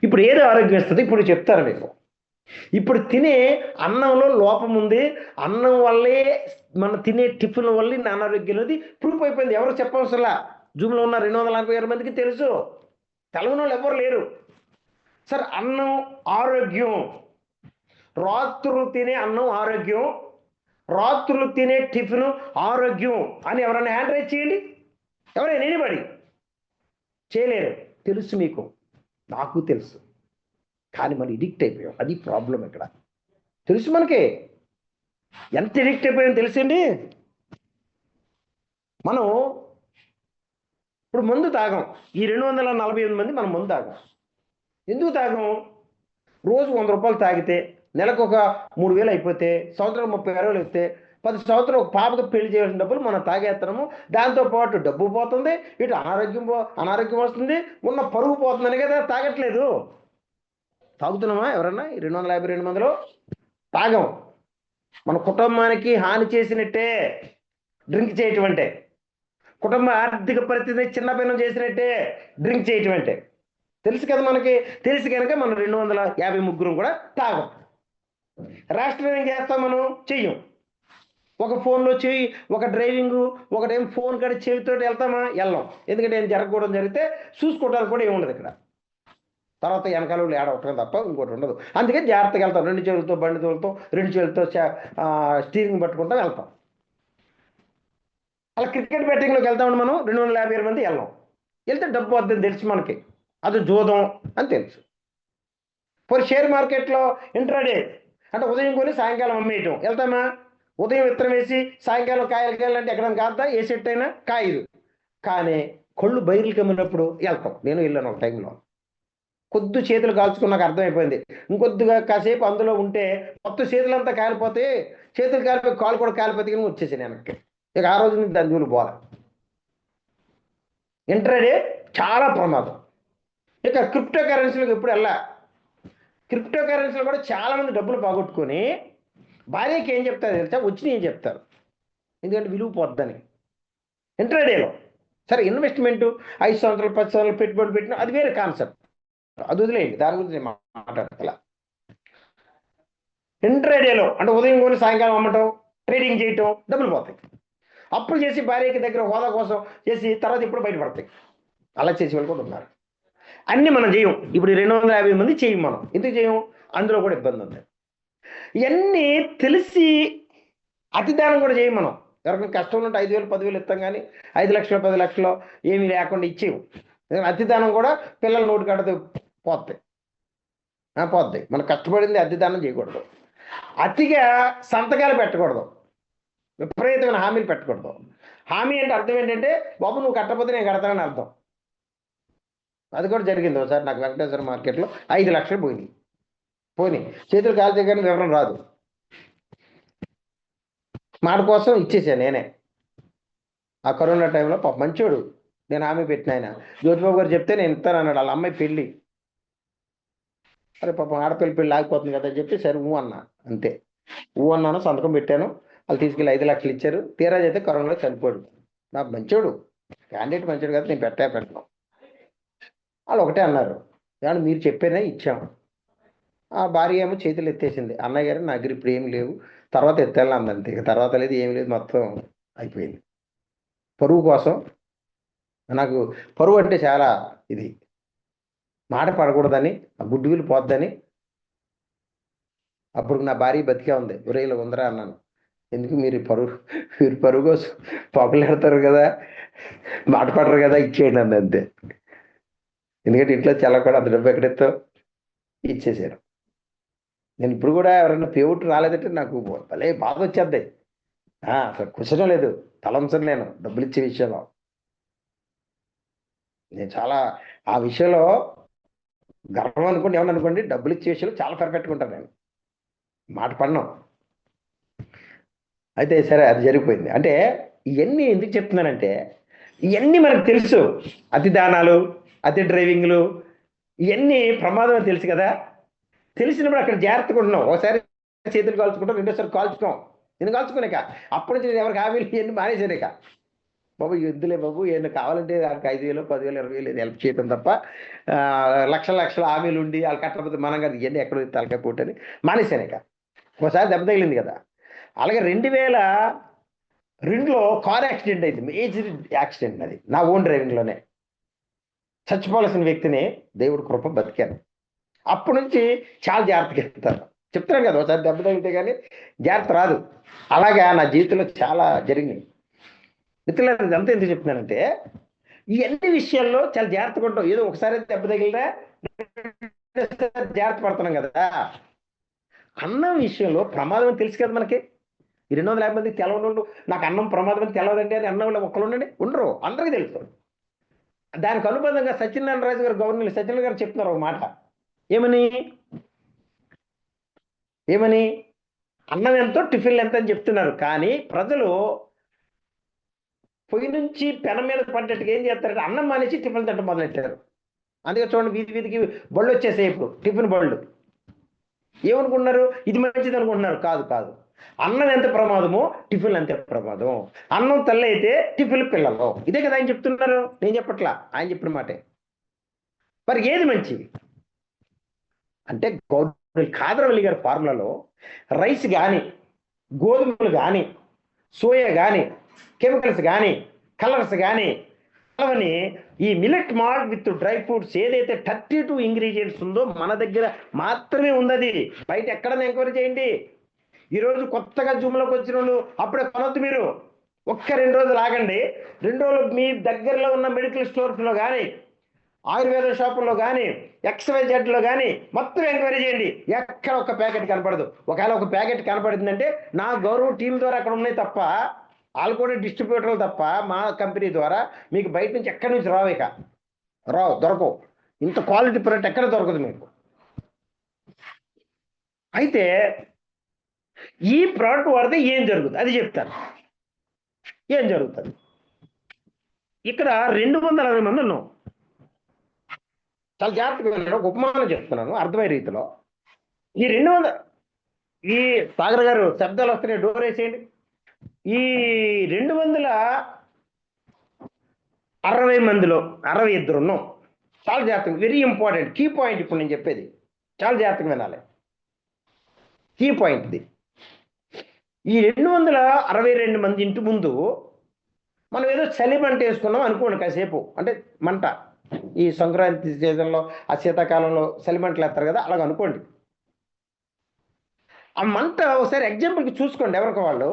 ఇప్పుడు ఏది ఆరోగ్యం ఇస్తదో ఇప్పుడు చెప్తాను మీకు. ఇప్పుడు తినే అన్నంలో లోపం ఉంది. అన్నం వల్లే మనం తినే టిఫిన్ వల్ల ఇన్ని అనారోగ్యాలది ప్రూఫ్ అయిపోయింది. ఎవరు చెప్పవసరలా. జూమ్‌లో ఉన్న 246 మందికి తెలుసు. తెలవనోళ్ళు ఎవ్వరు లేరు. సరే అన్నం ఆరోగ్యం. రాత్రులు తినే అన్నం ఆరోగ్యం. రాత్రులు తినే టిఫిన్ ఆరోగ్యం అని ఎవరైనా హ్యాండ్ రైజ్ చేయండి. ఎవరైనా ఎనీబడి చేయలేరు. తెలుసు మీకు. నాకు తెలుసు. కానీ మనం ఎడిక్ట్ అయిపోయాం. అది ప్రాబ్లమ్ ఇక్కడ. తెలుసు మనకి. ఎంత ఎడిక్ట్ అయిపోయిందో తెలుసండి. మనం ఇప్పుడు మందు తాగం. ఈ 248 మంది మనం మందు తాగం. ఎందుకు తాగం? రోజు 100 రూపాయలు తాగితే నెలకు ఒక 3000 అయిపోతే సంవత్సరం 30,000 వస్తే 10 సంవత్సరం ఒక పాపకు పెళ్లి చేయాల్సిన డబ్బులు మనం తాగేస్తున్నాము. దాంతోపాటు డబ్బు పోతుంది, ఇటు అనారోగ్యం వస్తుంది, ఉన్న పరుగు పోతుందని కదా తాగట్లేదు. తాగుతున్నామా ఎవరన్నా ఈ 252 మందిలో? తాగం. మన కుటుంబానికి హాని చేసినట్టే డ్రింక్ చేయటం అంటే, కుటుంబ ఆర్థిక పరిస్థితిని చిన్నపిన్నం చేసినట్టే డ్రింక్ చేయటం అంటే. తెలుసు కదా మనకి. తెలుసు కనుక మనం 253 కూడా తాగం. రాష్ట్రం ఏం చేస్తాం? మనం చెయ్యం. ఒక ఫోన్లో చెయ్యి, ఒక డ్రైవింగు, ఒకటేం ఫోన్ కాడ చెవితో వెళ్తామా? వెళ్ళాం. ఎందుకంటే ఏం జరగకూడదు, జరిగితే చూసుకోవడానికి కూడా ఏముండదు ఇక్కడ. తర్వాత వెనకాల ఏడవటం తప్ప ఇంకోటి ఉండదు. అందుకే జాగ్రత్తగా వెళ్తాం. 2 చేతులతో బండి తోలుతాం, 2 చేతులతో స్టీరింగ్ పట్టుకుంటాం, వెళ్తాం. అలా క్రికెట్ బ్యాటింగ్లోకి వెళ్తామండి మనం. 257 మంది వెళ్ళాం. వెళ్తే డబ్బు వద్దని తెలుసు మనకి, అది జూదం అని తెలుసు. పోనీ షేర్ మార్కెట్లో ఇంట్రాడే అంటే ఉదయం కొని సాయంకాలం అమ్మేయటం, వెళ్తామా? ఉదయం విత్తనం వేసి సాయంకాలం కాయలు అంటే ఎక్కడ కాదా? ఏ సెట్ అయినా కాయదు. కానీ కొళ్ళు బయర్లు కమ్మినప్పుడు వెళ్తాం. నేను వెళ్ళాను ఒక టైంలో. కొద్ది చేతులు కాల్చుకుని నాకు అర్థమైపోయింది. ఇంకొద్దిగా కాసేపు అందులో ఉంటే మొత్తం చేతులంతా కాలిపోతే, చేతులు కాలిపోయి కాలు కూడా కాలిపోతే కానీ వచ్చేసాను వెనక్కి. ఇక ఆ రోజు నుంచి దాని జూలు పోలే. ఇంట్రాడే చాలా ప్రమాదం. ఇక క్రిప్టో కరెన్సీలకు ఎప్పుడు వెళ్ళా. క్రిప్టో కరెన్సీలో కూడా చాలామంది డబ్బులు పోగొట్టుకొని భార్యకి ఏం చెప్తారు తెలుసా? వచ్చినాయి ఏం చెప్తారు, ఎందుకంటే విలువ పోద్దని. ఇంట్రాడేలో సరే ఇన్వెస్ట్మెంట్ 5 సంవత్సరాలు 10 సంవత్సరాలు పెట్టుబడి పెట్టిన అది వేరే కాన్సెప్ట్, అది వదిలేయండి, దాని గురించి నేను మాట్లాడగల. ఇంట్రాడేలో అంటే ఉదయం కొని సాయంకాలం అమ్మటం, ట్రేడింగ్ చేయటం, డబ్బులు పోతాయి. అప్పులు చేసి భార్యకి దగ్గర హోదా కోసం చేసి తర్వాత ఇప్పుడు బయటపడతాయి. అలా చేసే వాళ్ళు కూడా ఉన్నారు. అన్ని మనం చేయం. ఇప్పుడు 250 మంది చేయం మనం. ఎందుకు చేయం? అందులో కూడా ఇబ్బంది ఉంది. ఇవన్నీ తెలిసి అతిదానం కూడా చేయం మనం. ఎవరికైనా కష్టం ఉంటే 5,000 10,000 ఇస్తాం, కానీ 5 లక్షలు 10 లక్షలు ఏమీ లేకుండా ఇచ్చేవు. అతిదానం కూడా పిల్లల నోటి కడితే పోతాయి. మనం కష్టపడింది అతిదానం చేయకూడదు. అతిగా సంతకాలు పెట్టకూడదు, విపరీతమైన హామీలు పెట్టకూడదు. హామీ అంటే అర్థం ఏంటంటే, బాబు నువ్వు కట్టకపోతే నేను కడతానని అర్థం. అది కూడా జరిగింది ఒకసారి నాకు. వెంకటేశ్వర మార్కెట్లో 5 లక్షలు పోయినాయి. చేతులు కాల్చే కానీ వివరం రాదు. మాట కోసం ఇచ్చేసాను నేనే. ఆ కరోనా టైంలో పాప మంచోడు, నేను హామీ పెట్టిన ఆయన జ్యోతిబాబు గారు చెప్తే నేను ఇస్తాను అన్నాడు. వాళ్ళ అమ్మాయి పెళ్ళి, అరే పాపం ఆడపిల్ల పెళ్ళి ఆగిపోతుంది కదా అని చెప్పి సరే అన్నా. అంతే అన్నాను, సంతకం పెట్టాను. వాళ్ళు తీసుకెళ్ళి 5 లక్షలు ఇచ్చారు. తీరా అయితే కరోనాలో చనిపోయాడు. నాకు మంచోడు, క్యాండిడేట్ మంచోడు కదా, నేను పెట్టను. వాళ్ళు ఒకటే అన్నారు, కానీ మీరు చెప్పేనే ఇచ్చాము. ఆ భార్య ఏమో చేతులు ఎత్తేసింది, అన్నయ్య గారు నా దగ్గర ఇప్పుడు ఏమి లేవు, తర్వాత ఎత్తేళ్ళని అంతే. ఇక తర్వాత లేదు, ఏమి లేదు, మొత్తం అయిపోయింది. పరువు కోసం నాకు పరువు అంటే చాలా ఇది, మాట పడకూడదని, ఆ గుడ్డు విలు పోద్దని. అప్పుడు నా భార్య బతికే ఉంది. ఒరేలో ఉందరా అన్నాను. ఎందుకు మీరు పరువు కోసం పగలెడతారు కదా, మాట పడరు కదా, ఇచ్చేయండి అంది అంతే. ఎందుకంటే ఇంట్లో చల్లకుండా అంత డబ్బు ఎక్కడెత్తావు, ఇచ్చేసారు. నేను ఇప్పుడు కూడా ఎవరైనా పేవుట్ రాలేదంటే నాకు భలే బాధ వచ్చేద్ది. అసలు కూర్చోడం లేదు, తలంచను నేను డబ్బులు ఇచ్చే విషయంలో. నేను చాలా ఆ విషయంలో గర్వం అనుకోండి, ఏమన్నా అనుకోండి, డబ్బులు ఇచ్చే విషయంలో చాలా పర్ఫెక్ట్గా ఉంటాను నేను, మాట పడినాం. అయితే సరే అది జరిగిపోయింది. అంటే ఇవన్నీ ఎందుకు చెప్తున్నానంటే, ఇవన్నీ మనకు తెలుసు. అతి దానాలు, అతి డ్రైవింగ్లు, ఇవన్నీ ప్రమాదం అని తెలుసు కదా. తెలిసినప్పుడు అక్కడ జాగ్రత్తగా ఉంటున్నాం. ఒకసారి చేతులు కాల్చుకుంటాం, రెండోసారి కాల్చుకోం. ఎందుకు కాల్చుకోలేక అప్పటి నుంచి ఎవరికి హామీలు ఇవన్నీ మానేసానేక. బాబు ఎద్దులే బాబు, ఏమైనా కావాలంటే వాళ్ళకి 5,000 10,000 20,000 హెల్ప్ చేయడం తప్ప లక్షల హామీలు ఉండి వాళ్ళు కట్టకపోతే మనం కదా ఇవన్నీ ఎక్కడ తలకాయ పోటని మానేసానేక. ఒకసారి దెబ్బ తగిలింది కదా. అలాగే 2002లో కార్ యాక్సిడెంట్ అయింది, మేజర్ యాక్సిడెంట్. అది నా ఓన్ డ్రైవింగ్లోనే. చచ్చిపోవాల్సిన వ్యక్తిని దేవుడి కృప బతికాను. అప్పటి నుంచి చాలా జాగ్రత్తగా చెప్తాను కదా, ఒకసారి దెబ్బ తగిలితే కానీ జాగ్రత్త రాదు. అలాగా నా జీవితంలో చాలా జరిగినాయి. మిత్రులారా, ఇదంతా ఎందుకు చెప్తున్నానంటే, ఇవన్నీ విషయాల్లో చాలా జాగ్రత్తగా ఉంటాం. ఏదో ఒకసారి దెబ్బ తగిలినా జాగ్రత్త పడుతున్నాం కదా. అన్నం విషయంలో ప్రమాదం తెలుసు కదా మనకి. ఈ 250 మందికి తెలవనోళ్ళు నాకు అన్నం ప్రమాదం అని తెలవదండి అని అన్న వాళ్ళు ఒక్కరు ఉండండి, ఉండరు, అందరికీ తెలుసు. దానికి అనుబంధంగా సత్యనారాయణ రాజు గారు, గవర్నర్ సత్యనారాయణ గారు చెప్తున్నారు ఒక మాట. ఏమని ఏమని అన్నం ఎంతో టిఫిన్లు ఎంత అని చెప్తున్నారు. కానీ ప్రజలు పొయ్యి నుంచి పెనం మీద పడ్డట్టుగా ఏం చేస్తారంటే అన్నం మానేసి టిఫిన్ తింటం మొదలెట్టారు. అందుకే చూడండి, వీధి వీధికి బళ్ళు వచ్చేసాయి ఇప్పుడు, టిఫిన్ బళ్ళు. ఏమనుకుంటున్నారు, ఇది మంచిది అనుకుంటున్నారు. కాదు కాదు, అన్నం ఎంత ప్రమాదమో టిఫిన్లు అంతే ప్రమాదం. అన్నం తల్లి అయితే టిఫిన్ పిల్లలు. ఇదే కదా ఆయన చెప్తున్నారు, నేను చెప్పట్లా, ఆయన చెప్పిన మాటే. మరి ఏది మంచిది అంటే కాదరవల్లి గారి ఫార్ములాలో రైస్ కానీ, గోధుమలు కానీ, సోయా కానీ, కెమికల్స్ కానీ, కలర్స్ కానీ అవన్నీ ఈ millet malt with dry fruits ఏదైతే 32 ఇంగ్రీడియంట్స్ ఉందో మన దగ్గర మాత్రమే ఉంది. బయట ఎక్కడైనా ఎంక్వైరీ చేయండి. ఈరోజు కొత్తగా జూమ్లోకి వచ్చిన వాళ్ళు అప్పుడే కొనొద్దు. మీరు ఒక్క 2 రోజులు ఆగండి. 2 రోజులు మీ దగ్గరలో ఉన్న మెడికల్ స్టోర్స్లో కానీ, ఆయుర్వేద షాపుల్లో కానీ, XYZలో కానీ మొత్తం ఎంక్వైరీ చేయండి. ఎక్కడ ఒక ప్యాకెట్ కనపడదు. ఒకవేళ ఒక ప్యాకెట్ కనపడుతుందంటే నా గౌరవ టీం ద్వారా అక్కడ ఉన్నాయి తప్ప, వాళ్ళు కూడా డిస్ట్రిబ్యూటర్లు తప్ప మా కంపెనీ ద్వారా మీకు బయట నుంచి ఎక్కడి నుంచి రావు. ఇక రావు, దొరకవు. ఇంత క్వాలిటీ ప్రొడక్ట్ ఎక్కడ దొరకదు మీకు. అయితే ఈ ప్రోడక్ట్ వాడితే ఏం జరుగుతుంది అది చెప్తాను. ఏం జరుగుతుంది, ఇక్కడ 260 మంది ఉన్నాం. చాలా జాగ్రత్తగా ఒక ఉపమానం చెప్తున్నాను అర్థమయ్యే రీతిలో. ఈ 200 ఈ సాగర్ గారు శబ్దాలు వస్తున్నాయి, డోర్ వేసేయండి. ఈ 260 మందిలో 62 ఉన్నాం. చాలా జాగ్రత్తగా, వెరీ ఇంపార్టెంట్ కీ పాయింట్ ఇప్పుడు నేను చెప్పేది, చాలా జాగ్రత్తగా వినాలి. కీ పాయింట్ ఇది. ఈ 262 మంది ఇంటి ముందు మనం ఏదో చలి మంట వేసుకున్నాం అనుకోండి కాసేపు, అంటే మంట ఈ సంక్రాంతి సీజన్లో ఆ శీతాకాలంలో చలి మంటలు వేస్తారు కదా, అలాగ అనుకోండి. ఆ మంట ఒకసారి ఎగ్జాంపుల్కి చూసుకోండి ఎవరికి వాళ్ళు.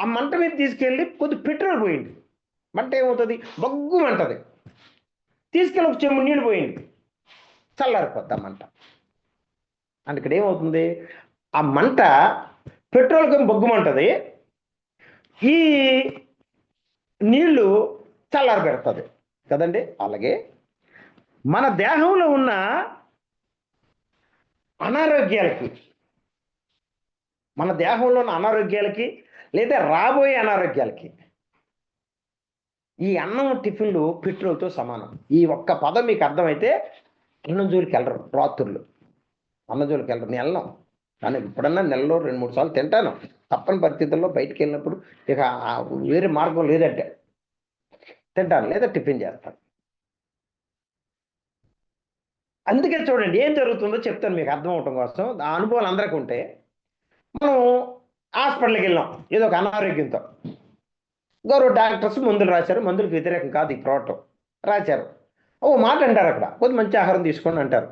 ఆ మంట మీద తీసుకెళ్ళి కొద్ది పెట్రోల్ పోయింది, మంట ఏమవుతుంది, బొగ్గుమంటది. తీసుకెళ్ళి ఒక చెంబు నీళ్ళు పోయింది, చల్లారిపోద్ది ఆ మంట. అంటే ఇక్కడ ఏమవుతుంది, ఆ మంట పెట్రోల్కి బొగ్గుమంటది, ఈ నీళ్లు చల్లారి పెడుతుంది కదండి. అలాగే మన దేహంలో ఉన్న అనారోగ్యాలకి, మన దేహంలో ఉన్న అనారోగ్యాలకి లేదా రాబోయే అనారోగ్యాలకి ఈ అన్నం టిఫిన్లు పెట్రోల్తో సమానం. ఈ ఒక్క పదం మీకు అర్థమైతే అన్నం జోలికి వెళ్ళరు. రాత్రులు అన్నం జోలికి వెళ్ళరు. నేను వెళ్ళను, కానీ ఎప్పుడన్నా నెలలో 2-3 సార్లు తింటాను. తప్పని పరిస్థితుల్లో బయటికి వెళ్ళినప్పుడు ఇక వేరే మార్గం లేదంటే తింటాను, లేదా టిఫిన్ చేస్తాను. అందుకే చూడండి ఏం జరుగుతుందో చెప్తాను మీకు అర్థం అవటం కోసం. ఆ అనుభవాలు అందరికీ ఉంటే, మనం హాస్పిటల్కి వెళ్ళాం ఏదో ఒక అనారోగ్యంతో, గౌరవ డాక్టర్స్ మందులు రాశారు. మందులకు వ్యతిరేకం కాదు ఈ ప్రోడక్ట్, రాశారు. ఓ మాట అంటారు అక్కడ, కొద్ది మంచి ఆహారం తీసుకోండి అంటారు.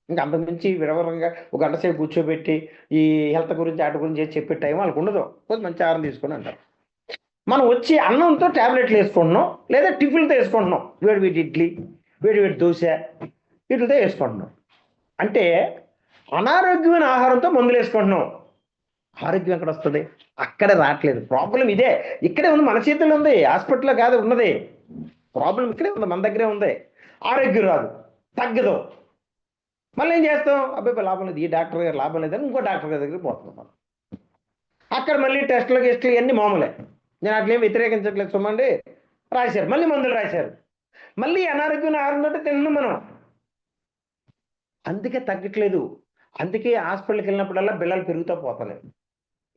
ఇంకా అంతకుమించి వివరంగా ఒక గంట సేపు కూర్చోబెట్టి ఈ హెల్త్ గురించి వాటి గురించి చెప్పే టైం వాళ్ళకు ఉండదు. కొద్ది మంచి ఆహారం తీసుకొని అంటారు. మనం వచ్చి అన్నంతో ట్యాబ్లెట్లు వేసుకుంటున్నాం, లేదా టిఫిన్తో వేసుకుంటున్నాం. వేడి వేడి ఇడ్లీ, వేడి వేడి దోశ, వీటితో వేసుకుంటున్నాం. అంటే అనారోగ్యమైన ఆహారంతో మందులు వేసుకుంటున్నాం. ఆరోగ్యం ఎక్కడ వస్తుంది, అక్కడే రావట్లేదు. ప్రాబ్లం ఇదే, ఇక్కడే ఉంది, మన చేతుల్లో ఉంది, హాస్పిటల్లో కాదు ఉన్నది. ప్రాబ్లం ఇక్కడే ఉంది, మన దగ్గరే ఉంది. ఆరోగ్యం రాదు, తగ్గదు. మళ్ళీ ఏం చేస్తాం, అబ్బాయి లాభం లేదు, ఈ డాక్టర్ గారు లాభం లేదని ఇంకో డాక్టర్ గారి దగ్గరికి పోతున్నాం మనం. అక్కడ మళ్ళీ టెస్టులు గెస్టులు ఇవన్నీ మామూలే, నేను అట్లేం వ్యతిరేకించట్లేదు. సుమండి రాశారు, మళ్ళీ మందులు రాశారు, మళ్ళీ అనారోగ్యం ఆహారం తోటి తిన్నాం మనం. అందుకే తగ్గట్లేదు. అందుకే హాస్పిటల్కి వెళ్ళినప్పుడల్లా బిళ్ళలు పెరుగుతూ పోతున్నాయి.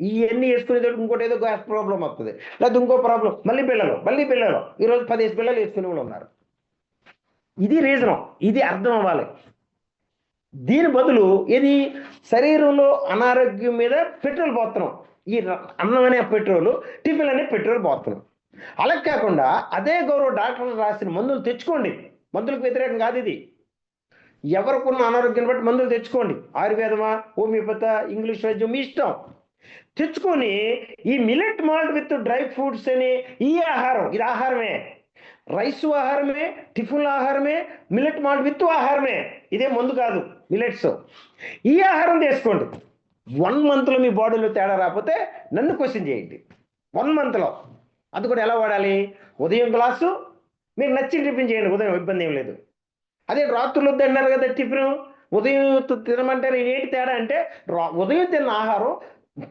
ఇవన్నీ వేసుకునేటప్పుడు ఇంకోటి ఏదో గ్యాస్ ప్రాబ్లం వస్తుంది, లేదా ఇంకో ప్రాబ్లం, మళ్ళీ పిల్లలు ఈరోజు 10 పిల్లలు వేసుకునే వాళ్ళు ఉన్నారు. ఇది రీజనం, ఇది అర్థం అవ్వాలి. దీని బదులు ఇది శరీరంలో అనారోగ్యం మీద పెట్రోల్ పోతున్నాం. ఈ అన్నం అనే పెట్రోల్, టిఫిన్ అనే పెట్రోల్ పోతున్నాం. అలా కాకుండా అదే గౌరవ డాక్టర్లు రాసిన మందులు తెచ్చుకోండి. మందులకు వ్యతిరేకం కాదు ఇది. ఎవరికున్న అనారోగ్యాన్ని బట్టి మందులు తెచ్చుకోండి. ఆయుర్వేదమా, హోమియోపతి, ఇంగ్లీష్ వైద్యం మీ ఇష్టం. తెచ్చుకొని ఈ millet malt with dry fruits అని ఈ ఆహారం, ఇది ఆహారమే, రైస్ ఆహారమే, టిఫిన్ ఆహారమే, మిల్లెట్ మాల్ట్ విత్ ఆహారమే, ఇదే మందు కాదు మిల్లెట్స్. ఈ ఆహారం తీసుకోండి. 1 మంత్లో మీ బాడీలో తేడా రాకపోతే నన్ను క్వశ్చన్ చేయండి. 1 మంత్లో. అది కూడా ఎలా వాడాలి? ఉదయం గ్లాసు మీకు నచ్చిన టిఫిన్ చేయండి, ఉదయం ఇబ్బంది ఏం లేదు. అదే రాత్రులు వద్దన్నారు కదా టిఫిన్, ఉదయం తినమంటారు. ఏంటి తేడా అంటే ఉదయం తిన్న ఆహారం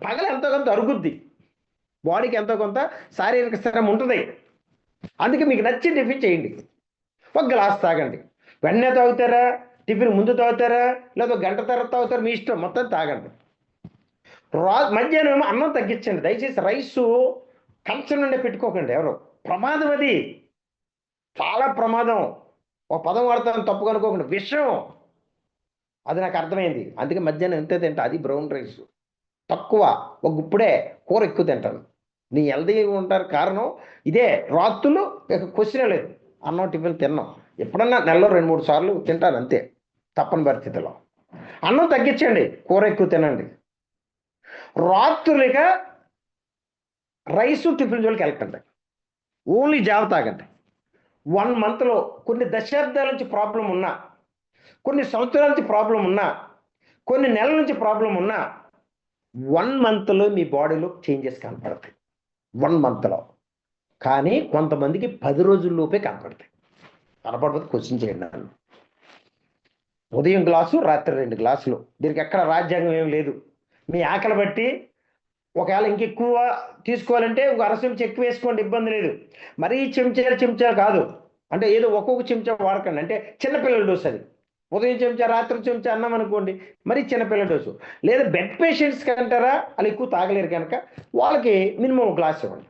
పగలు ఎంతో కొంత అరుగుద్ది, బాడీకి ఎంతో కొంత శారీరక శ్రమ ఉంటుంది. అందుకే మీకు నచ్చిన టిఫిన్ చేయండి. ఒక గ్లాస్ తాగండి. వెంటనే తాగుతారా, టిఫిన్ ముందు తాగుతారా, లేదా గంట తర్వాత తాగుతారా, మీ ఇష్టం, మొత్తం తాగండి. మధ్యాహ్నం అన్నం తగ్గించండి దయచేసి. రైసు కంచం నుండే పెట్టుకోకండి ఎవరు. ప్రమాదం అది, చాలా ప్రమాదం. ఒక పదం వాడతాను తప్పు కనుకోకండి, విషం. అది నాకు అర్థమైంది. అందుకే మధ్యాహ్నం ఎంత తింటా, అది బ్రౌన్ రైస్ తక్కువ, ఒక గుప్పుడే కూర ఎక్కువ తింటాను. నీ హెల్తీగా ఉంటారు కారణం ఇదే. రాత్రులు క్వశ్చనే లేదు, అన్నం టిఫిన్ తిన్నాం. ఎప్పుడన్నా నెలలో 2-3 సార్లు తింటాను అంతే, తప్పని పరిస్థితిలో. అన్నం తగ్గించండి, కూర ఎక్కువ తినండి. రాత్రులుగా రైసు టిఫిన్ జోలికి వెళ్ళకండి, ఓన్లీ జావ తాగండి. 1 మంత్లో కొన్ని దశాబ్దాల నుంచి ప్రాబ్లం ఉన్నా, కొన్ని సంవత్సరాల నుంచి ప్రాబ్లం ఉన్నా, కొన్ని నెలల నుంచి ప్రాబ్లం ఉన్నా, 1 మంత్లో మీ బాడీలో చేంజెస్ కనపడతాయి. 1 మంత్లో. కానీ కొంతమందికి 10 రోజుల్లోపే కనపడతాయి. కనపడకపోతే క్వశ్చన్ చేయండి నన్ను. ఉదయం గ్లాసు, రాత్రి 2 గ్లాసులు. దీనికి ఎక్కడ రాజ్యాంగం ఏం లేదు. మీ ఆకలి బట్టి ఒకవేళ ఇంకెక్కువ తీసుకోవాలంటే ఒక అర చెంచా ఎక్కువ వేసుకోండి, ఇబ్బంది లేదు. మరీ చెంచాలు కాదు. అంటే ఏదో ఒక్కొక్క చెంచా వాడకండి, అంటే చిన్నపిల్లల డోసు అది. ఉదయం చెంచా, రాత్రి చెంచా అన్నం అనుకోండి, మరీ చిన్నపిల్లల డోసు. లేదా బెడ్ పేషెంట్స్ కంటారా, వాళ్ళు ఎక్కువ తాగలేరు కనుక వాళ్ళకి మినిమం ఒక గ్లాస్ ఇవ్వండి.